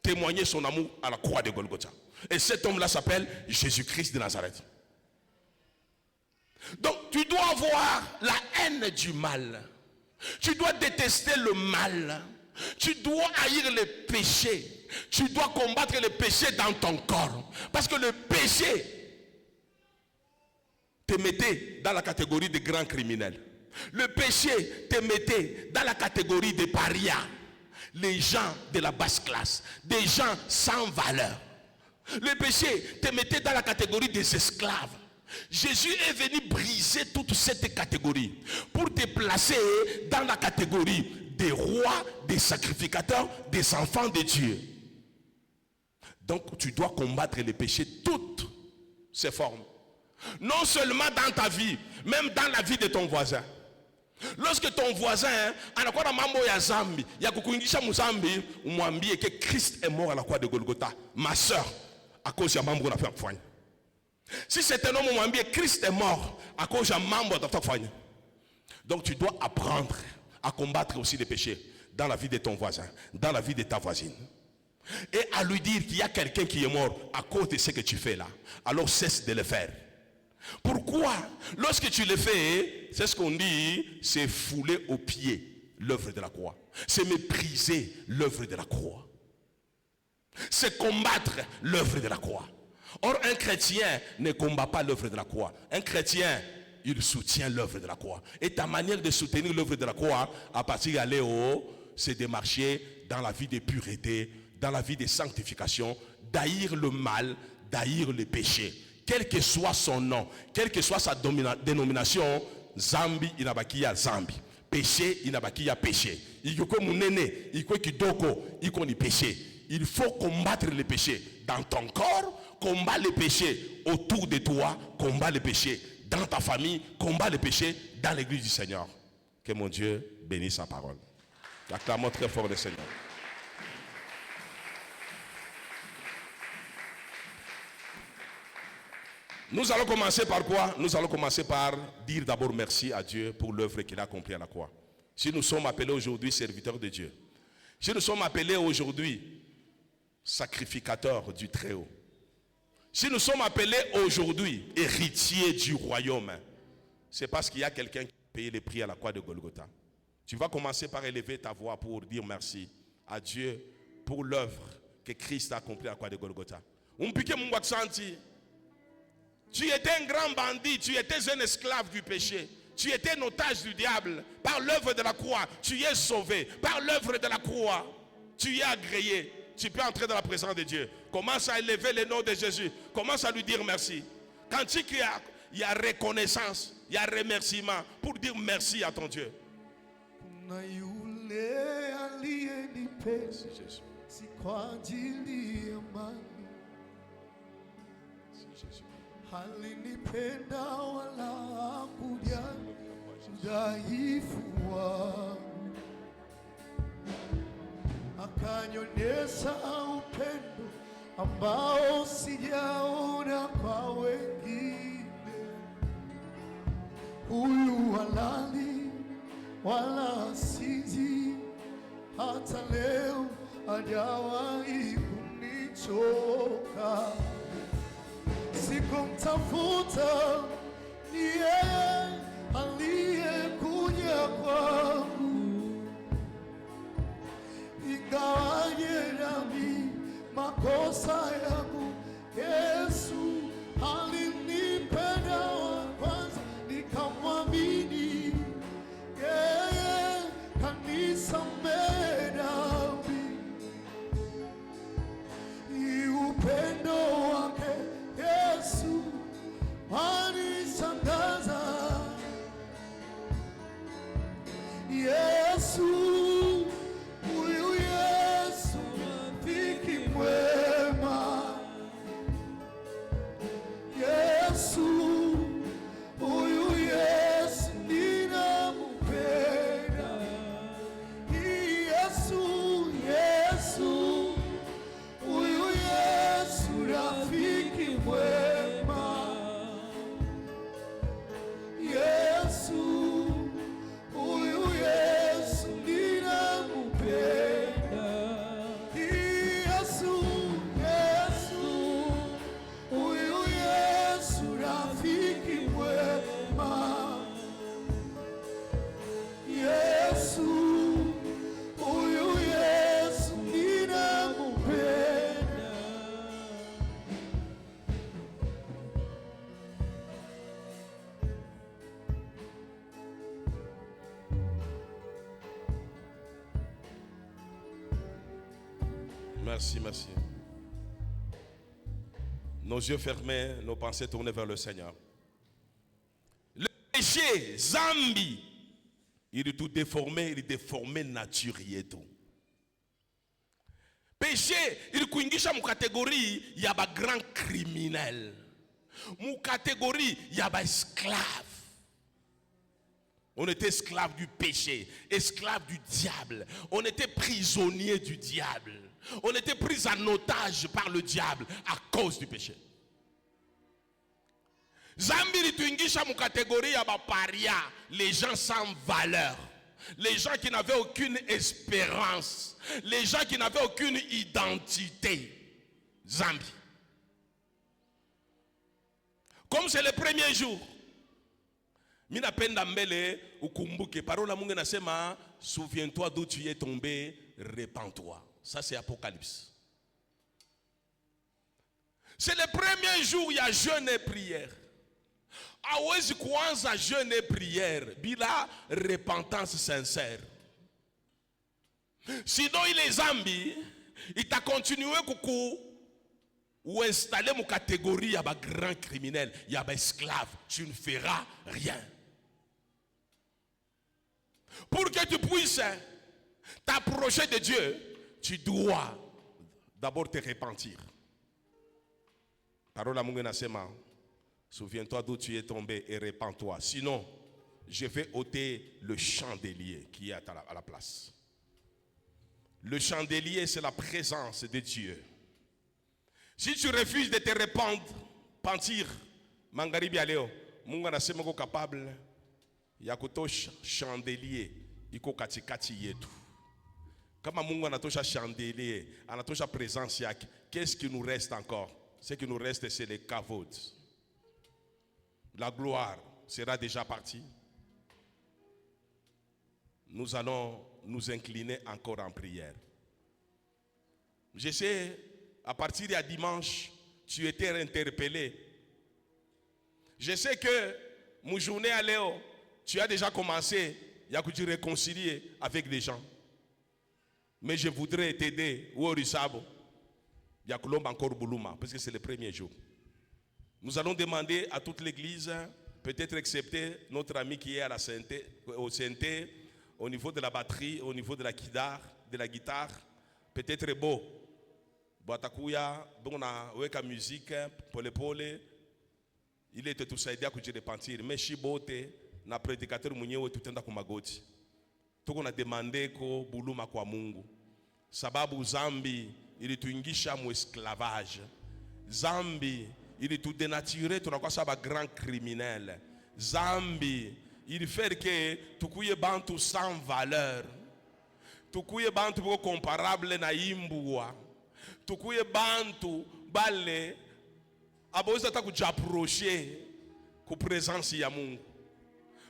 témoigner son amour à la croix de Golgotha. Et cet homme-là s'appelle Jésus-Christ de Nazareth. Donc tu dois avoir la haine du mal. Tu dois détester le mal. Tu dois haïr le péché. Tu dois combattre le péché dans ton corps. Parce que le péché te mettait dans la catégorie des grands criminels. Le péché te mettait dans la catégorie des parias. Les gens de la basse classe. Des gens sans valeur. Le péché te mettait dans la catégorie des esclaves. Jésus est venu briser toute cette catégorie pour te placer dans la catégorie des rois, des sacrificateurs, des enfants de Dieu. Donc tu dois combattre les péchés, toutes ces formes. Non seulement dans ta vie, même dans la vie de ton voisin. Lorsque ton voisin anakuwa mambo ya zambi, ya kukuingisha muzambi, umwambie que Christ est mort à la croix de Golgotha. Ma soeur, à cause ya mambo unafanya kufanya. Si c'est un homme, umwambie Christ est mort à cause ya mambo unafanya kufanya. Donc tu dois apprendre à combattre aussi les péchés dans la vie de ton voisin, dans la vie de ta voisine. Et à lui dire qu'il y a quelqu'un qui est mort à cause de ce que tu fais là. Alors cesse de le faire. Pourquoi? Lorsque tu le fais, c'est ce qu'on dit, c'est fouler aux pieds l'œuvre de la croix. C'est mépriser l'œuvre de la croix. C'est combattre l'œuvre de la croix. Or, un chrétien ne combat pas l'œuvre de la croix. Un chrétien, il soutient l'œuvre de la croix. Et ta manière de soutenir l'œuvre de la croix, à partir d'aller au haut, c'est de marcher dans la vie de pureté, dans la vie de sanctification, d'haïr le mal, d'haïr le péché. Quel que soit son nom, quelle que soit sa dénomination, Zambi inabakia Zambi. Péché inabakia péché. Iko munene, iko kidoko, iko ni péché. Il faut combattre le péché dans ton corps, combat le péché autour de toi, combat le péché dans ta famille, combat le péché dans l'église du Seigneur. Que mon Dieu bénisse sa parole. Acclamons très fort le Seigneur. Nous allons commencer par quoi? Nous allons commencer par dire d'abord merci à Dieu pour l'œuvre qu'il a accomplie à la croix. Si nous sommes appelés aujourd'hui serviteurs de Dieu, si nous sommes appelés aujourd'hui sacrificateurs du Très-Haut, si nous sommes appelés aujourd'hui héritiers du royaume, c'est parce qu'il y a quelqu'un qui a payé le prix à la croix de Golgotha. Tu vas commencer par élever ta voix pour dire merci à Dieu pour l'œuvre que Christ a accomplie à la croix de Golgotha. Tu étais un grand bandit, tu étais un esclave du péché, tu étais un otage du diable. Par l'œuvre de la croix, tu es sauvé. Par l'œuvre de la croix, tu es agréé. Tu peux entrer dans la présence de Dieu. Commence à élever le nom de Jésus. Commence à lui dire merci. Quand il y a reconnaissance, il y a remerciement pour dire merci à ton Dieu. Merci Jésus. Alinipenda wala kujali udhaifu wangu, akanionyesha upendo ambao sijaona kwa wengine. Huyu halali wala siji, hata leo hajawahi kunichoka. Sikumtafuta, ni yeye aliyekuja kwangu. Ingawaje nami makosa yangu, Yesu alinipenda wa kwanza, nikamwamini yeye, kanisamehe dhambi. Upendo wake Yesu wanishangaza. Yesu, huyu Yesu rafiki mwema. Yesu, huyu Yesu ninampenda. Yesu, Yesu, huyu Yesu rafiki mwema. Yesu, huyu Yesu ninampenda. Yesu, Yesu, huyu Yesu rafiki mwema. Yesu, huyu Yesu ninampenda. Merci, merci. Nos yeux fermés, nos pensées tournées vers le Seigneur. péché, zambi, il est tout déformé, il est déformé nature yetu. Péché, il kuingisha mu catégorie ya ba grand criminel. Mu catégorie ya ba esclave. On était esclave du péché, esclave du diable. On était prisonnier du diable. On était pris en otage par le diable à cause du péché. Zambi lituingisha mu catégorie ya ba paria, les gens sans valeur, les gens qui n'avaient aucune espérance, les gens qui n'avaient aucune identité. Zambi. Comme c'est le premier jour, mina penda mbele ukumbuke parole ya Mungu nasema souviens-toi d'où tu es tombé, répands-toi. Ça c'est Apocalypse. C'est le premier jour il y a jeûne et prière. Hawezi kuanza jeûne et prière bila repentance sincère. Sinon il est zambi, il t'a continué kuku ou installé mon catégorie ya ba grand criminel, ya ba esclave, tu ne feras rien. Pour que tu puisses t'approcher de Dieu, tu dois d'abord te repentir. Parole à Mungu nasema, souviens-toi d'où tu es tombé et repens-toi. Sinon, je vais ôter le chandelier qui est à la place. Le chandelier, c'est la présence de Dieu. Si tu refuses de te repentir, Mangaribi Aleo, Mungu anasema ko capable ya kutosha chandelier iko katikati yetu. Kama Mungu anatosha chandelier, anatosha présence yake, qu'est-ce qui nous reste encore? Ce qui nous reste, c'est les kavod. La gloire sera déjà partie. Nous allons nous incliner encore en prière. Je sais, à partir de dimanche, tu étais interpellé. Je sais que mon journée à Léo, tu as déjà commencé à te réconcilier avec des gens. Mais je voudrais t'aider, Ouorisabo, Yakulomba encore Boulouma, parce que c'est le premier jour. Nous allons demander à toute l'église, peut-être excepté notre ami qui est à la santé, au CNT, au niveau de la batterie, au niveau de la guitare, peut-être beau. Boatakuya, bona weka musique, pole, il était tout ça, il a que tu repentir. Mais Shibote, na prédicateur mwenyewe tutenda kumagoti. Tuko na demande ko buluma kwa Mungu. Sababu zambi ilituingisha mu esclavage. Zambi il tout dénaturé, tunakuwa saba grand criminel. Zambi il fait que tukuye bantu sans valeur. Tukuye bantu boko comparable na imbwa. Tukuye bantu bale aboza ta kujiapprocher ku présence ya Mungu.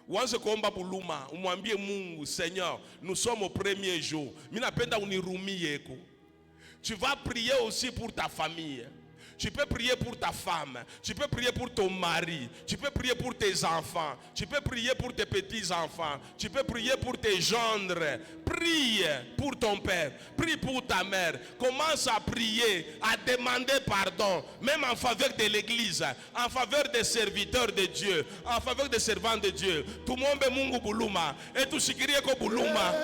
Wanze kuomba buluma, umwambie Mungu, Seigneur, nous sommes au premier jour. Minapenda unirumie yeko. Tu vas prier aussi pour ta famille. Tu peux prier pour ta femme, tu peux prier pour ton mari, tu peux prier pour tes enfants, tu peux prier pour tes petits-enfants, tu peux prier pour tes gendres. Prie pour ton père, prie pour ta mère. Commence à prier, à demander pardon, même en faveur de l'église, en faveur des serviteurs de Dieu, en faveur des servants de Dieu. Tout le monde est Mungu buluma et tout ce qui est ko buluma.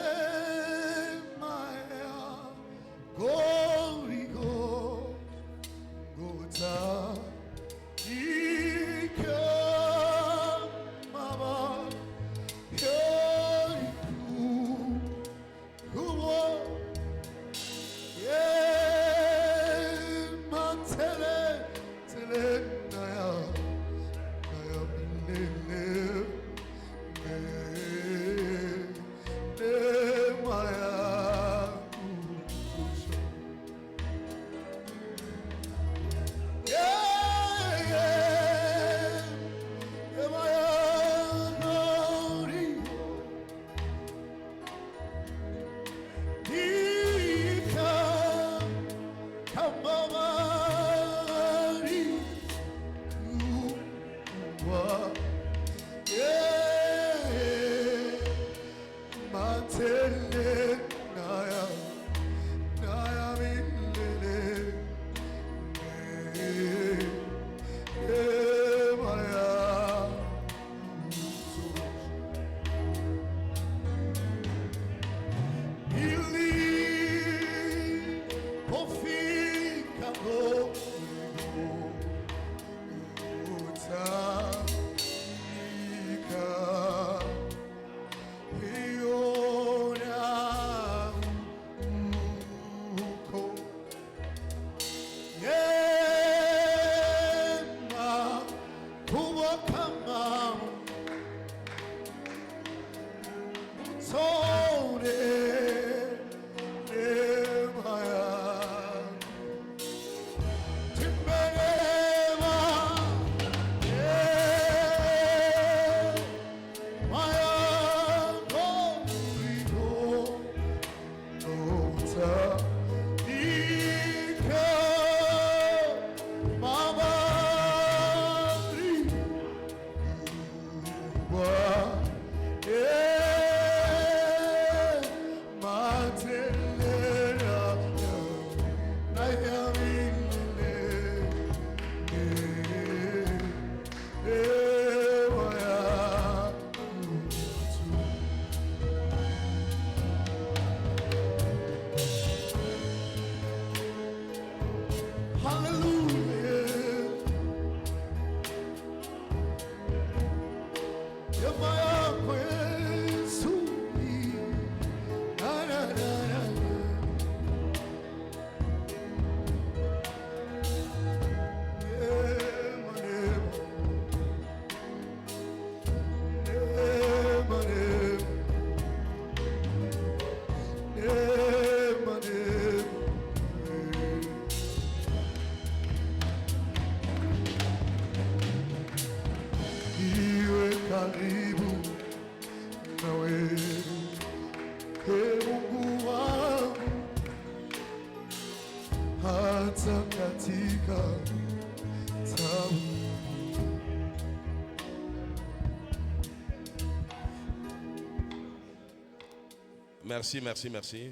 Merci, merci, merci.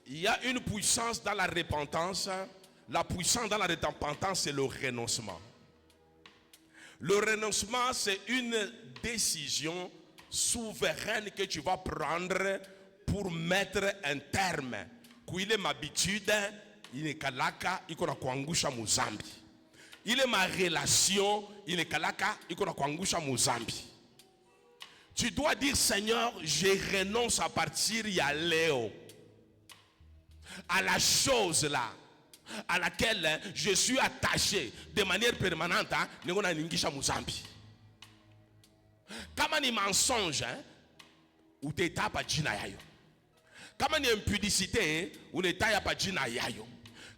Il y a une puissance dans la repentance. La puissance dans la repentance, c'est le renoncement. Le renoncement, c'est une décision souveraine que tu vas prendre pour mettre un terme. Il est ma habitude, il est kalaka, il est kuangusha muzambi. Il est ma relation, il est kalaka, il est kuangusha muzambi. Tu dois dire, Seigneur, je renonce à partir de Léo, à la chose là, à laquelle je suis attaché de manière permanente. Kama ni mensonge, ou t'étais pas jina yayo. Kama ni impudicité, ou n'étais pas jina yayo.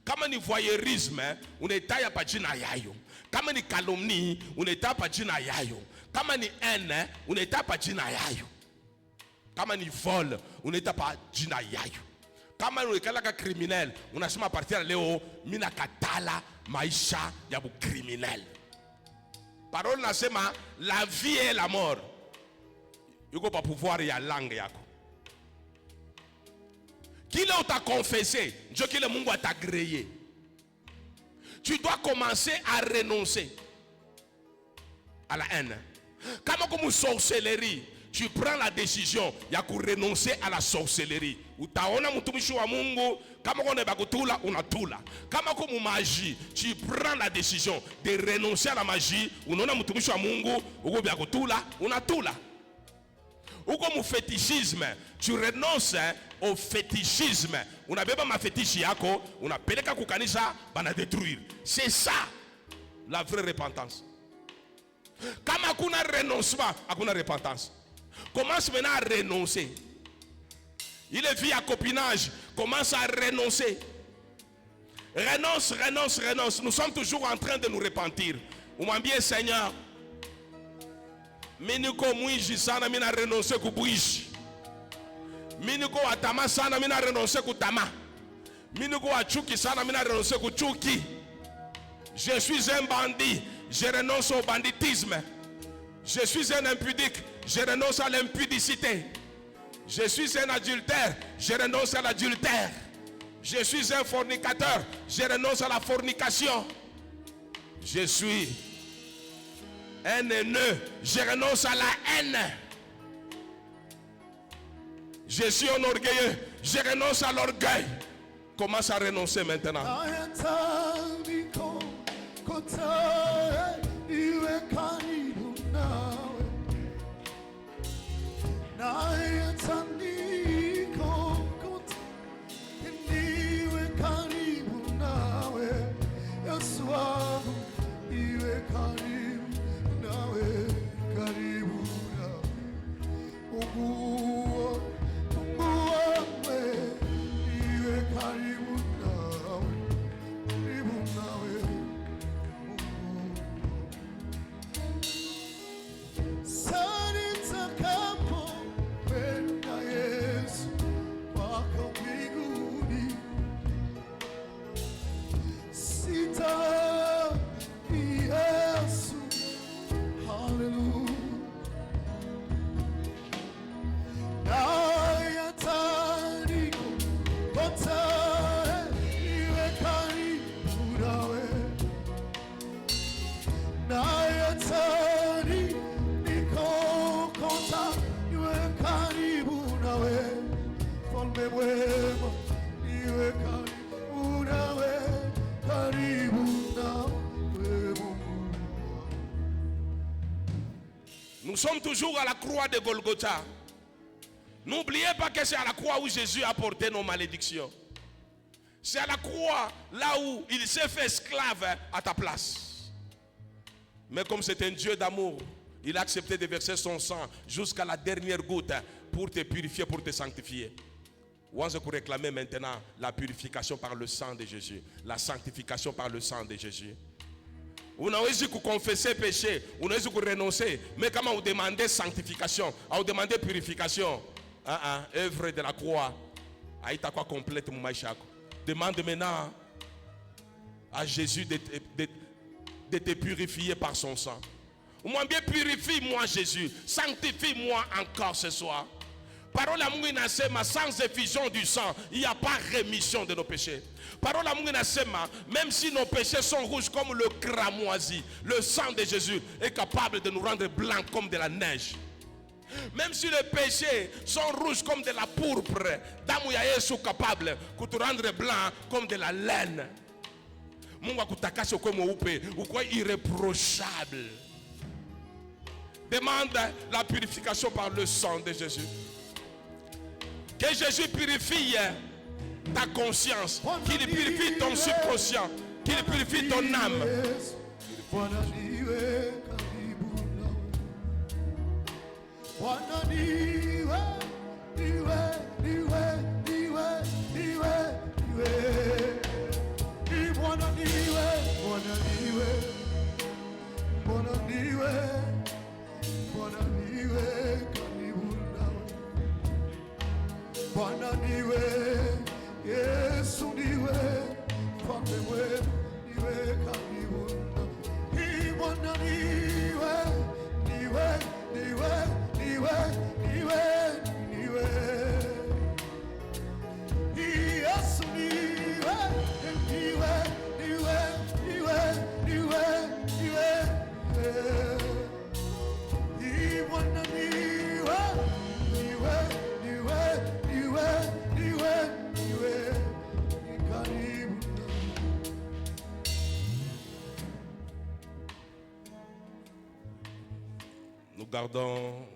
Kama ni voyeurisme, ou n'étais pas jina yayo. Kama ni calomnie, ou n'étais pas jina yayo. Kama ni haine, uneta pa jina yayo. Kama ni vol, uneta pa jina yayo. Kama ni kalaka criminel, unasema partir leo mina katala maisha ya bu criminel. Parole nasema la vie et la mort. Yuko pa pouvoir ya langue yako. Kile uta confessé, ndio kile Mungu atagréé. Tu dois commencer à renoncer à la haine. Comme une sorcellerie, tu prends la décision ya renoncer à la sorcellerie. Utaona mtumishi wa Mungu kama kone bakutula unatula. Kama comme magie, tu prends la décision de renoncer à la magie. Unaona mtumishi wa Mungu uko bakutula unatula. Ou comme fétichisme, tu renonces au fétichisme. Unabeba ma fétiche yako, unapeleka kukanisa bana détruire. C'est ça la vraie repentance. Comme hakuna renoncement, hakuna repentance. Commence maintenant à renoncer. Il est vie à copinage, commence à renoncer. Renonce, renonce, renonce. Nous sommes toujours en train de nous repentir. Vous m'enviez, Seigneur. Miniko mwishi sana mina renoncer ku bwishi. Miniko atama sana mina renoncer ku tama. Miniko achuki sana mina renoncer ku chuki. Je suis un bandit, je renonce au banditisme. Je suis un impudique, je renonce à l'impudicité. Je suis un adultère, je renonce à l'adultère. Je suis un fornicateur, je renonce à la fornication. Je suis un haineux, je renonce à la haine. Je suis un orgueilleux, je renonce à l'orgueil. Commence à renoncer maintenant. Nous sommes toujours à la croix de Golgotha. N'oubliez pas que c'est à la croix où Jésus a porté nos malédictions. C'est à la croix là où il s'est fait esclave à ta place. Mais comme c'est un Dieu d'amour, il a accepté de verser son sang jusqu'à la dernière goutte pour te purifier, pour te sanctifier. On se réclamer maintenant la purification par le sang de Jésus, la sanctification par le sang de Jésus. Vous n'avez pas confesser péché, vous n'avez pas renoncer, mais comment vous demandez sanctification, vous demandez purification, œuvre de la croix, aïta quoi complète mon maïchako. Demande maintenant à Jésus de te purifier par son sang. Moi bien purifie-moi Jésus, sanctifie-moi encore ce soir. Parole à Mungu inasema sans effusion du sang, il n'y a pas rémission de nos péchés. Parole à Mungu inasema même si nos péchés sont rouges comme le cramoisi, le sang de Jésus est capable de nous rendre blancs comme de la neige. Même si les péchés sont rouges comme de la pourpre, damu ya Yesu capable de te rendre blanc comme de la laine. Mungu akutakase uko mweupe, uko irréprochable. Demande la purification par le sang de Jésus. Que Jésus purifie ta conscience, qu'il purifie ton subconscient, qu'il purifie ton âme. Bwana niwe, Yesu niwe, Mfalme wetu niwe karibu nami. Bwana niwe, niwe, niwe, niwe, niwe, niwe. Yesu niwe, niwe, niwe, niwe, niwe, niwe. Bwana niwe, niwe, niwe. Nous gardons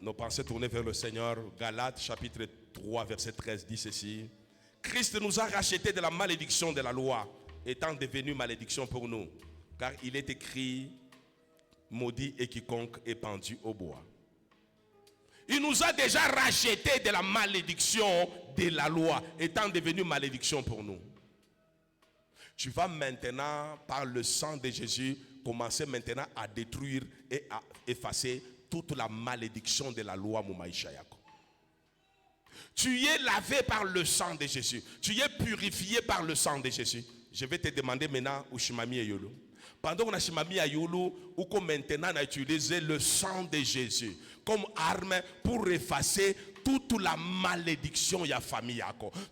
nos pensées tournées vers le Seigneur. Galates chapitre 3 verset 13 dit ceci. Christ nous a rachetés de la malédiction de la loi, étant devenu malédiction pour nous. Car il est écrit, maudit est quiconque est pendu au bois. Il nous a déjà rachetés de la malédiction de la loi, étant devenu malédiction pour nous. Tu vas maintenant, par le sang de Jésus, commencer maintenant à détruire et à effacer toute la malédiction de la loi Moumaïchayako. Tu es lavé par le sang de Jésus. Tu es purifié par le sang de Jésus. Je vais te demander maintenant, Ushimami et Yolo. Pendant qu'on a Shimami et Yolo, ou qu'on maintenant a utilisé le sang de Jésus comme arme pour effacer toute la malédiction ya famille,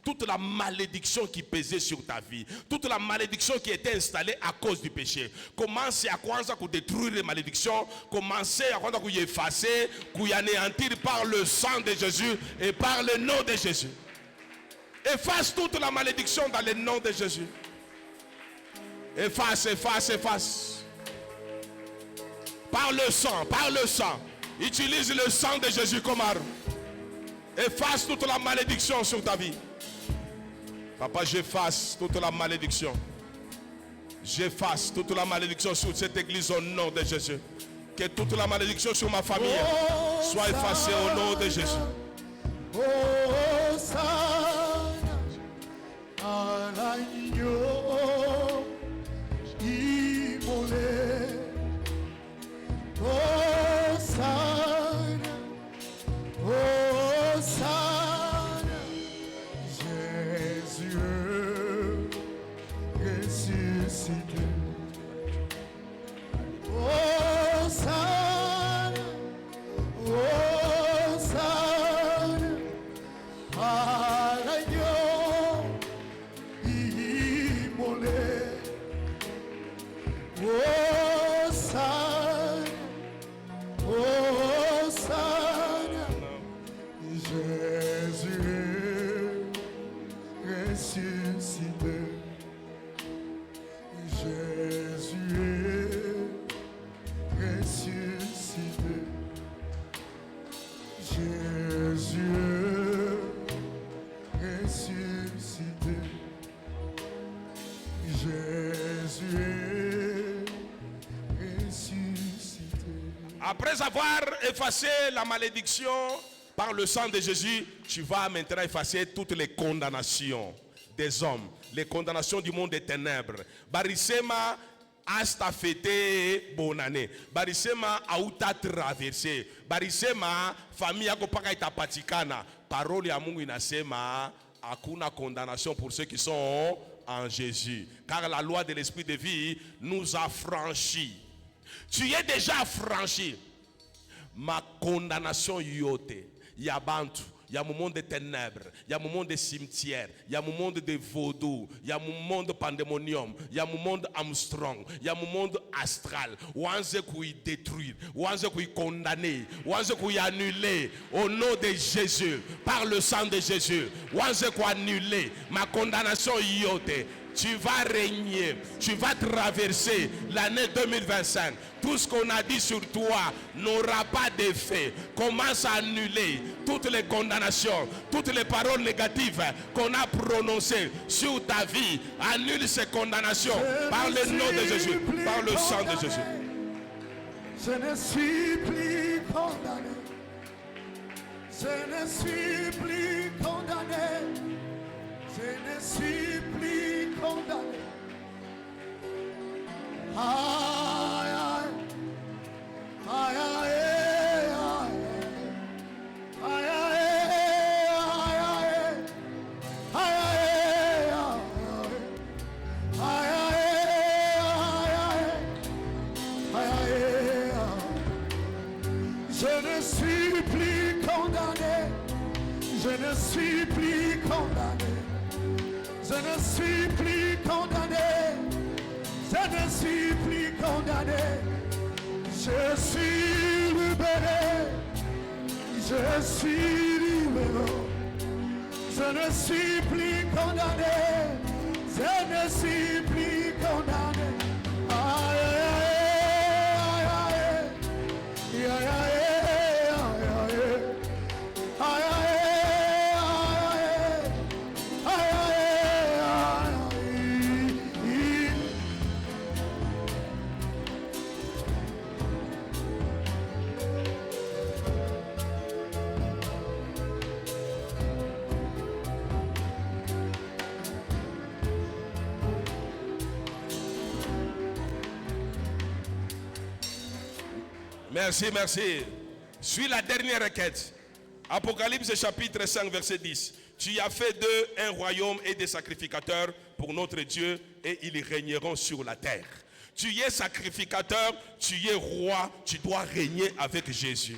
toute la malédiction qui pesait sur ta vie, toute la malédiction qui était installée à cause du péché. Commencez à détruire les malédictions, commencez à effacer, à anéantir par le sang de Jésus et par le nom de Jésus. Efface toute la malédiction dans le nom de Jésus. Efface, efface, efface. Par le sang, par le sang. Utilise le sang de Jésus comme arme. Efface toute la malédiction sur ta vie. Papa, j'efface toute la malédiction. J'efface toute la malédiction sur cette église au nom de Jésus. Que toute la malédiction sur ma famille soit effacée au nom de Jésus. Jésus, Jésus est ressuscité. Après avoir effacé la malédiction par le sang de Jésus, tu vas maintenant effacer toutes les condamnations des hommes, les condamnations du monde des ténèbres. Barisema hasta fete bonne année. Barisema auta traversé. Barisema famille yako paka itapatikana. Parole ya Mungu inasema hakuna condamnation pour ceux qui sont en Jésus. Car la loi de l'esprit de vie nous a franchis. Tu es déjà franchi. Ma condamnation yote. Yabantu. Il y a un monde de ténèbres, il y a un monde de cimetières, il y a un monde de vaudou, il y a un monde pandémonium, il y a un monde Armstrong, il y a un monde astral. Ouanze qui détruire, ouanze qui condamner, ouanze qui annuler au nom de Jésus, par le sang de Jésus. Ouanze qui annuler ma condamnation yote. Tu vas régner, tu vas traverser l'année 2025. Tout ce qu'on a dit sur toi n'aura pas d'effet. Commence à annuler toutes les condamnations, toutes les paroles négatives qu'on a prononcées sur ta vie. Annule ces condamnations par le nom de Jésus, par le sang de Jésus. Je ne suis plus condamné. Je ne suis plus condamné. Je ne suis plus condamné. Aïe, aïe, aïe, aïe, aïe, aïe, je ne suis plus condamné. Je ne suis plus condamné. Je ne suis plus condamné. Je ne suis plus condamné. Je suis libéré. Je suis libéré. Je ne suis plus condamné. Je ne suis plus condamné. Aïe, aïe, aïe, aïe, aïe, aïe, aïe. Merci, merci. Suis la dernière requête. Apocalypse chapitre 5 verset 10. Tu as fait d'eux un royaume et des sacrificateurs pour notre Dieu et ils régneront sur la terre. Tu es sacrificateur, tu es roi, tu dois régner avec Jésus.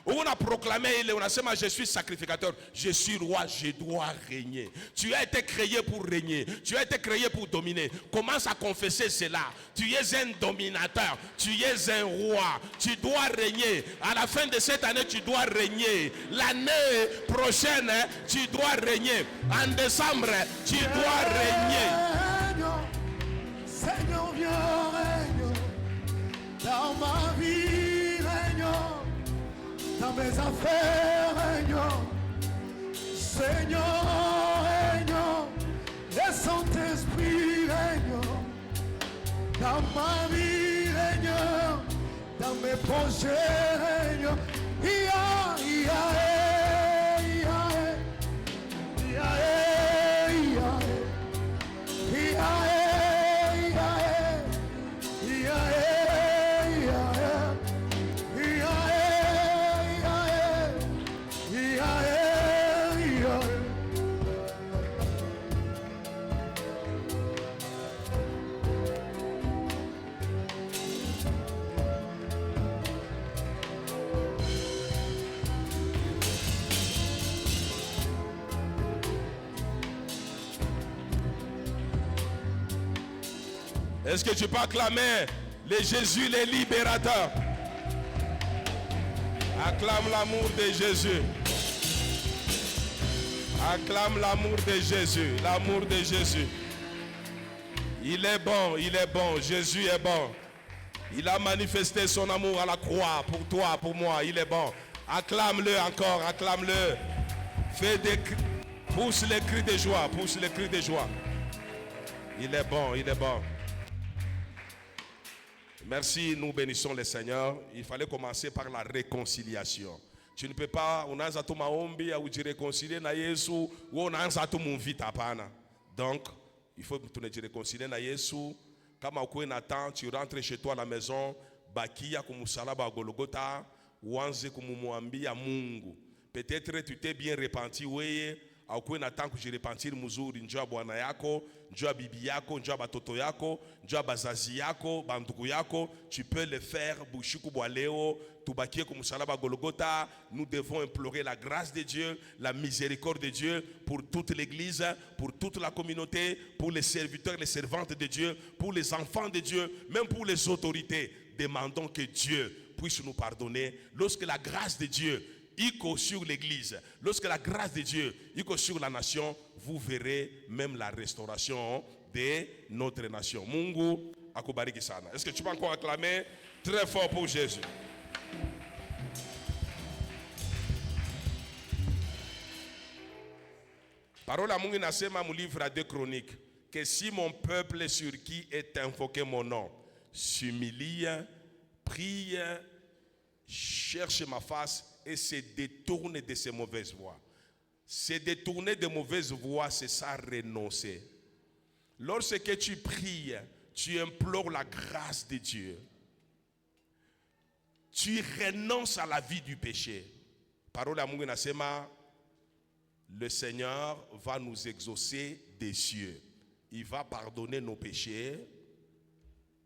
On a proclamé, on a dit, je suis sacrificateur, je suis roi, je dois régner. Tu as été créé pour régner, tu as été créé pour dominer. Commence à confesser cela. Tu es un dominateur, tu es un roi, tu dois régner. À la fin de cette année, tu dois régner. L'année prochaine, tu dois régner. En décembre, tu dois régner. Seigneur, viens régner dans ma vie, règne dans mes affaires, règne. Seigneur, règne. Le Saint-Esprit règne dans ma vie, règne dans mes projets, règne. Est-ce que tu peux acclamer le Jésus, le libérateur? Acclame l'amour de Jésus. Acclame l'amour de Jésus, l'amour de Jésus. Il est bon, Jésus est bon. Il a manifesté son amour à la croix pour toi, pour moi, il est bon. Acclame-le encore, acclame-le. Fais des cris, pousse les cris de joie, pousse les cris de joie. Il est bon, il est bon. Merci, nous bénissons le Seigneur. Il fallait commencer par la réconciliation. Tu ne peux pas, unaanza tu maombi au jireconcilier na Yesu, ou unaanza tu muvita hapana. Donc, il faut que tu te réconcilier na Yesu. Kama ukuwe na temps, tu rentres chez toi à la maison, bakia kumusalaba wa Golgotha, uanze kumumwambia Mungu. Peut-être tu t'es bien repenti weye, aukuwe na temps kujirepentir muzuri, njoo bwana yako, njoo bibi yako, njoo batoto yako, njoo bazazi yako, bandugu yako, tu peux le faire bushiku bwa leo, tubakie kumusalaba Golgotha. Nous devons implorer la grâce de Dieu, la miséricorde de Dieu pour toute l'église, pour toute la communauté, pour les serviteurs, les servantes de Dieu, pour les enfants de Dieu, même pour les autorités. Demandons que Dieu puisse nous pardonner. Lorsque la grâce de Dieu iko sur l'église, lorsque la grâce de Dieu iko sur la nation, vous verrez même la restauration de notre nation. Mungu akubariki sana. Est-ce que tu peux encore acclamer très fort pour Jésus? Parole à Mungu inasema mu livre à 2 Chroniques que si mon peuple sur qui est invoqué mon nom s'humilie, prie, cherche ma face et se détourne de ses mauvaises voies. Se détourner de mauvaises voies, c'est ça, renoncer. Lorsque tu pries, tu implores la grâce de Dieu. Tu renonces à la vie du péché. Parole à Mungu inasema, le Seigneur va nous exaucer des cieux. Il va pardonner nos péchés,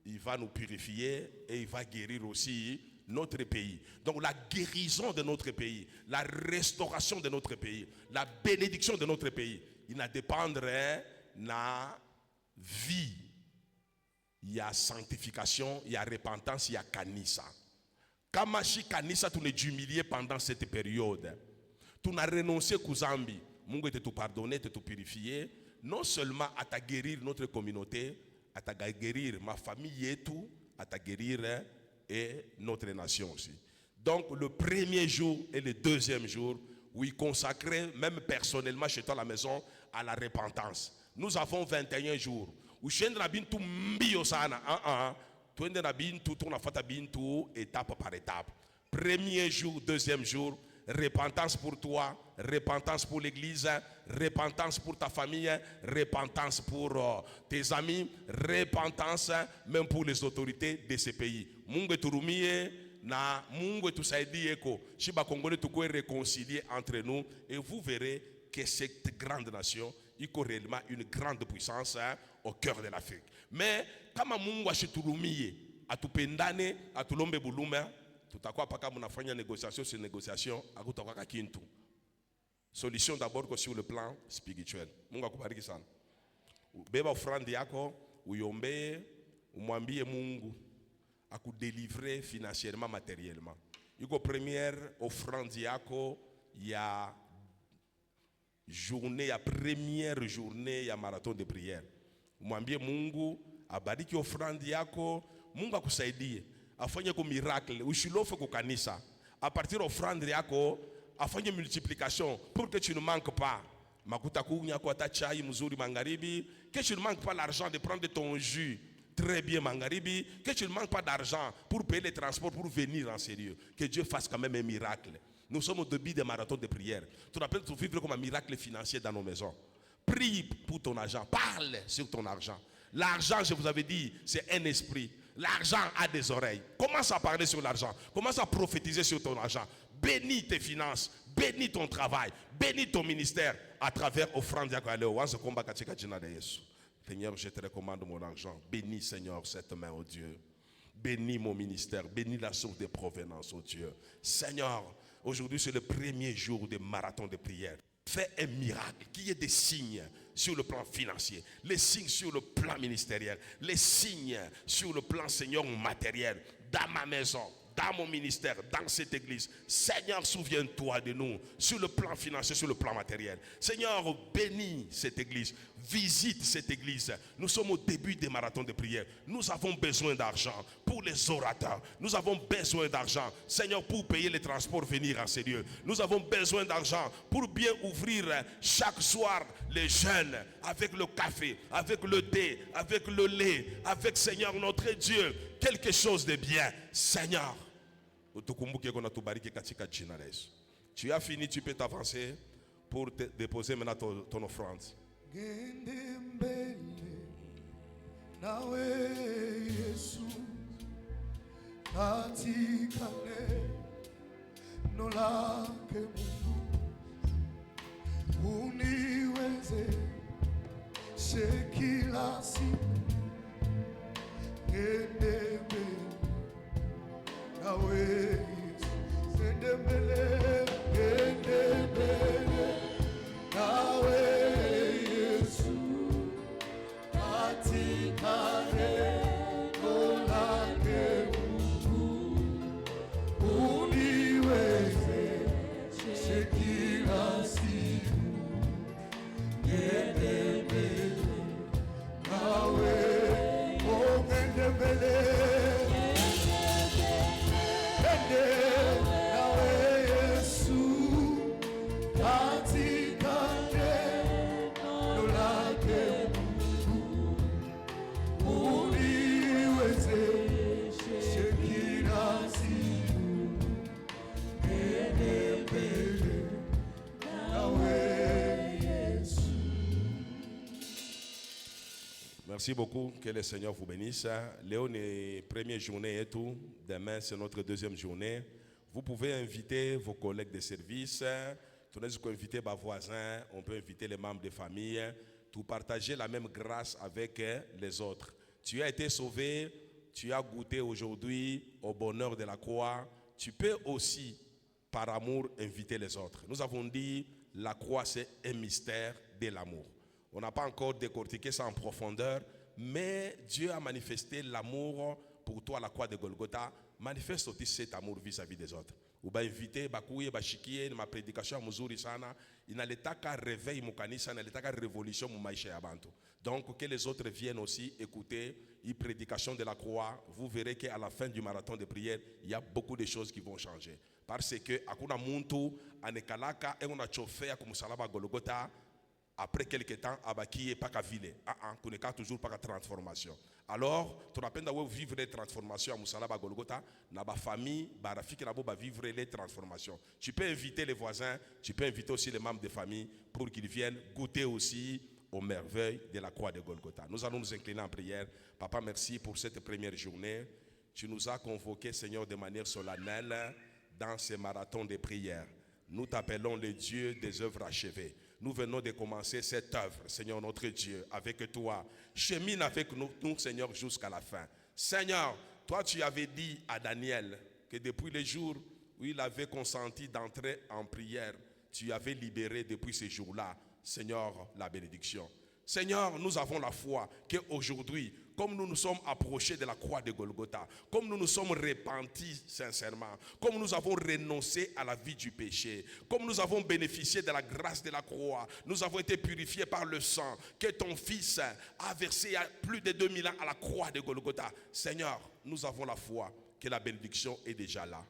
il va nous purifier et il va guérir aussi notre pays. Donc la guérison de notre pays, la restauration de notre pays, la bénédiction de notre pays, il n'a dépendrait na vie. Il y a sanctification, il y a repentance, il y a kanisa. Kamashi kanisa tu n'es humilié pendant cette période. Tu n'as renoncé qu'aux Zambi. Mungu te pardonner, te purifier. Non seulement à ta guérir notre communauté, à ta guérir ma famille et tout, à ta guérir et notre nation aussi. Donc le premier jour et le deuxième jour, oui, consacré même personnellement chez toi à la maison à la repentance. Nous avons 21 jours. Où bintu mbio sana, bintu tuna fata bintu étape par étape. Premier jour, deuxième jour, repentance pour toi, repentance pour l'église, repentance pour ta famille, repentance pour tes amis, repentance même pour les autorités de ce pays. Mungu turumie na Mungu tusaidie ko shiba Congolais tukwe réconcilier entre nous et vous verrez que cette grande nation iko réellement une grande puissance au cœur de l'Afrique. Mais kama Mungu ashiturumie atupendane atulombe buluma tutakuwa paka munafanya négociation sur négociation akutakuwa kintu. Solution d'abord que sur le plan spirituel. Mungu akubariki sana. Beba offrande yako uyombe umwambie Mungu akudélivrer financièrement, matériellement. Yuko première offrande yako ya journée, ya première journée ya marathon de prière. Umwambie Mungu abariki offrande yako, Mungu akusaidie afanye ko miracle, ushilofe ko kanisa. À partir offrande yako afanye multiplication pour que tu ne manques pas. Makuta kunya ko atachai mzuri magharibi, que tu ne manques pas l'argent de prendre ton jus. Très bien, Mangaribi, que tu ne manques pas d'argent pour payer les transports, pour venir en sérieux. Que Dieu fasse quand même un miracle. Nous sommes au début des marathons de prière. Tu rappelles de vivre comme un miracle financier dans nos maisons. Prie pour ton argent. Parle sur ton argent. L'argent, je vous avais dit, c'est un esprit. L'argent a des oreilles. Commence à parler sur l'argent. Commence à prophétiser sur ton argent. Bénis tes finances. Bénis ton travail. Bénis ton ministère à travers offrande. Seigneur, je te recommande mon argent. Bénis, Seigneur, cette main, oh Dieu. Bénis mon ministère. Bénis la source de provenance, oh Dieu. Seigneur, aujourd'hui, c'est le premier jour de marathon de prière. Fais un miracle, qu'il y ait des signes sur le plan financier, les signes sur le plan ministériel, les signes sur le plan, Seigneur, matériel, dans ma maison, dans mon ministère, dans cette église. Seigneur, souviens-toi de nous sur le plan financier, sur le plan matériel. Seigneur, bénis cette église. visite cette église. Nous sommes au début des marathons de prière. Nous avons besoin d'argent pour les orateurs. Nous avons besoin d'argent, Seigneur, pour payer les transports, venir à ces lieux. Nous avons besoin d'argent pour bien ouvrir chaque soir les jeunes avec le café, avec le thé, avec le lait, avec, Seigneur, notre Dieu, quelque chose de bien. Seigneur, tu as fini, tu peux t'avancer pour déposer maintenant ton offrande. Merci beaucoup, que le Seigneur vous bénisse. Léon est première journée et tout. Demain, c'est notre deuxième journée. Vous pouvez inviter vos collègues de service. Vous pouvez inviter vos voisins. On peut inviter les membres de famille. Tout partager la même grâce avec les autres. Tu as été sauvé. Tu as goûté aujourd'hui au bonheur de la croix. Tu peux aussi, par amour, inviter les autres. Nous avons dit, la croix, c'est un mystère de l'amour. On n'a pas encore décortiqué ça en profondeur, mais Dieu a manifesté l'amour pour toi à la croix de Golgotha. Manifeste aussi cet amour vis-à-vis des autres. Ou ba invité, bakuye, bashikie, ma prédication muzuri sana, inaletaka réveil mukanisa, inaletaka révolution mu maisha ya bantu. Donc que les autres viennent aussi écouter une prédication de la croix. Vous verrez qu'à la fin du marathon de prière, il y a beaucoup de choses qui vont changer. Parce que akuna muntu anekalaka et on a chauffé à kumusalaba Golgotha. Après quelques temps, abaki et pas qu'à ville. Qu'on n'est toujours pas qu'à transformation. Alors, tu as peine d'avoir vivre les transformations à Moussalaba Golgotha, na ba famille, ba rafiki na ba vivre les transformations. Tu peux inviter les voisins, tu peux inviter aussi les membres de famille pour qu'ils viennent goûter aussi aux merveilles de la croix de Golgotha. Nous allons nous incliner en prière. Papa, merci pour cette première journée. Tu nous as convoqués, Seigneur, de manière solennelle dans ce marathon de prière. Nous t'appelons le Dieu des œuvres achevées. Nous venons de commencer cette œuvre, Seigneur notre Dieu, avec toi. Chemine avec nous, Seigneur, jusqu'à la fin. Seigneur, toi tu avais dit à Daniel que depuis le jour où il avait consenti d'entrer en prière, tu avais libéré depuis ce jour-là, Seigneur, la bénédiction. Seigneur, nous avons la foi qu'aujourd'hui, comme nous nous sommes approchés de la croix de Golgotha, comme nous nous sommes repentis sincèrement, comme nous avons renoncé à la vie du péché, comme nous avons bénéficié de la grâce de la croix, nous avons été purifiés par le sang que ton Fils a versé il y a plus de 2000 ans à la croix de Golgotha. Seigneur, nous avons la foi que la bénédiction est déjà là.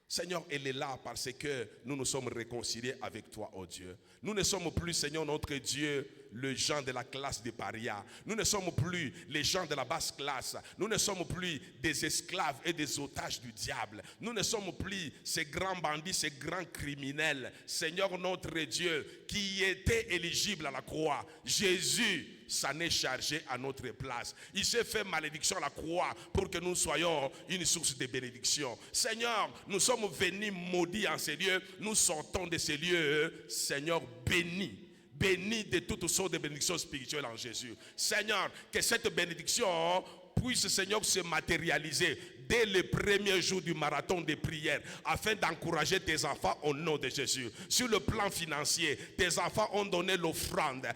Seigneur, elle est là parce que nous nous sommes réconciliés avec toi, oh Dieu. Nous ne sommes plus, Seigneur, notre Dieu, les gens de la classe des parias. Nous ne sommes plus les gens de la basse classe. Nous ne sommes plus des esclaves et des otages du diable. Nous ne sommes plus ces grands bandits, ces grands criminels. Seigneur, notre Dieu, qui était éligible à la croix. Jésus s'en est chargé à notre place. Il s'est fait malédiction à la croix pour que nous soyons une source de bénédiction. Seigneur, nous sommes venus maudits en ces lieux. Nous sortons de ces lieux, Seigneur, bénis. Bénis de toutes sortes de bénédictions spirituelles en Jésus. Seigneur, que cette bénédiction puisse, Seigneur, se matérialiser dès le premier jour du marathon de prière, afin d'encourager tes enfants au nom de Jésus. Sur le plan financier, tes enfants ont donné l'offrande.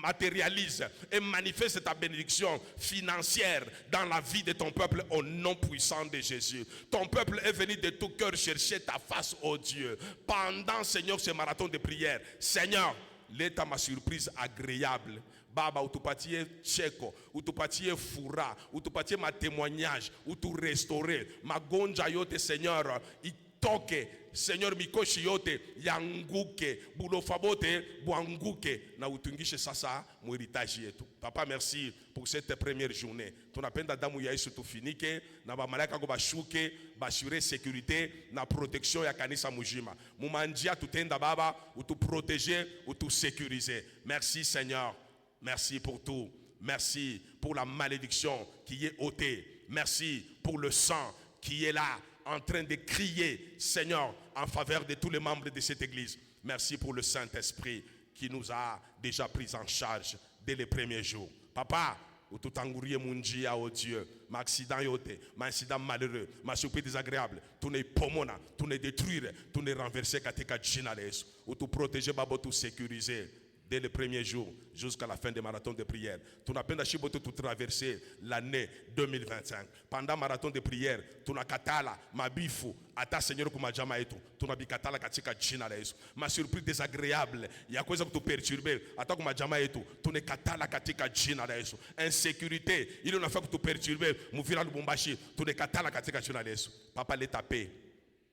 Matérialise et manifeste ta bénédiction financière dans la vie de ton peuple au nom puissant de Jésus. Ton peuple est venu de tout cœur chercher ta face, oh Dieu. Pendant, Seigneur, ce marathon de prière, Seigneur, leta ma surprise agréable. Baba, utupatie cheko, utupatie fura, utupatie ma témoignage, uturestore, magonja yote Seigneur, itoke, Seigneur mikoshi yote, yanguke, bulofabote, buanguke, na utungishe sasa muhéritage yetu. Papa, merci pour cette première journée. Tunapenda damu ya Yesu tufinike, na bamalaka ko bashuke, basure sécurité, na protection ya kanisa mujima. Mumanjia tutenda Baba, utu protéger, utu sécuriser. Merci Seigneur. Merci pour tout. Merci pour la malédiction qui est ôtée. Merci pour le sang qui est là, en train de crier, Seigneur, en faveur de tous les membres de cette église. Merci pour le Saint-Esprit qui nous a déjà pris en charge dès les premiers jours. Papa, tout engourie munjia, oh Dieu, ma accident yote, ma incident malheureux, ma surprise désagréable, tout n'est pomona, tout n'est détruire, tout n'est renverser katika jina la Yesu, ou tout protéger, babo, tout sécuriser. Dès le premier jour jusqu'à la fin des marathons de prière. Tu n'as pas tout traversé l'année 2025. Pendant marathon de prière, tu n'as katala, ma bifu, ata Seigneur kuma jama etu. Tu n'as katala katika jina la Yesu. Ma surprise désagréable, il y a quoi que tu perturber, ata kuma jama etu. Tu n'es katala katika jina la Yesu. Insécurité, il y a fait que tu perturber, mouvira lubumbashi, tu n'es katala katika jina la Yesu. Papa l'état paix,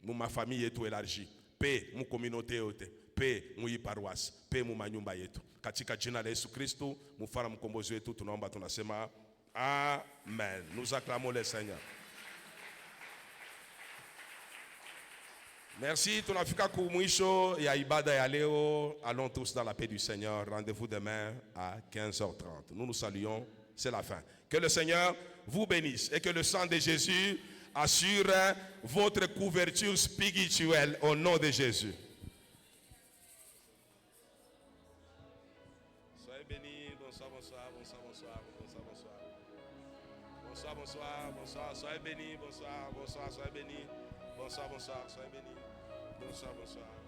ma famille est tout élargie. Paix, mon communauté yote. Paix mui paroisse, paix mu manyumba yetu. Katika jina la Yesu Kristo, mufara mkombozi wetu tunaomba tunasema amen. Nous acclamons le Seigneur. Merci, tunafika kumwisho ya ibada ya leo. Allons tous dans la paix du Seigneur. Rendez-vous demain à 15h30. Nous nous saluons, c'est la fin. Que le Seigneur vous bénisse et que le sang de Jésus assure votre couverture spirituelle au nom de Jésus. Béni, bonsoir, bonsoir, bonsoir, bonsoir, bonsoir, bonsoir. Bonsoir, bonsoir, bonsoir, soyez bénis, bonsoir, bonsoir, soyez bénis. Bonsoir, bonsoir, soyez bénis. Bonsoir, bonsoir.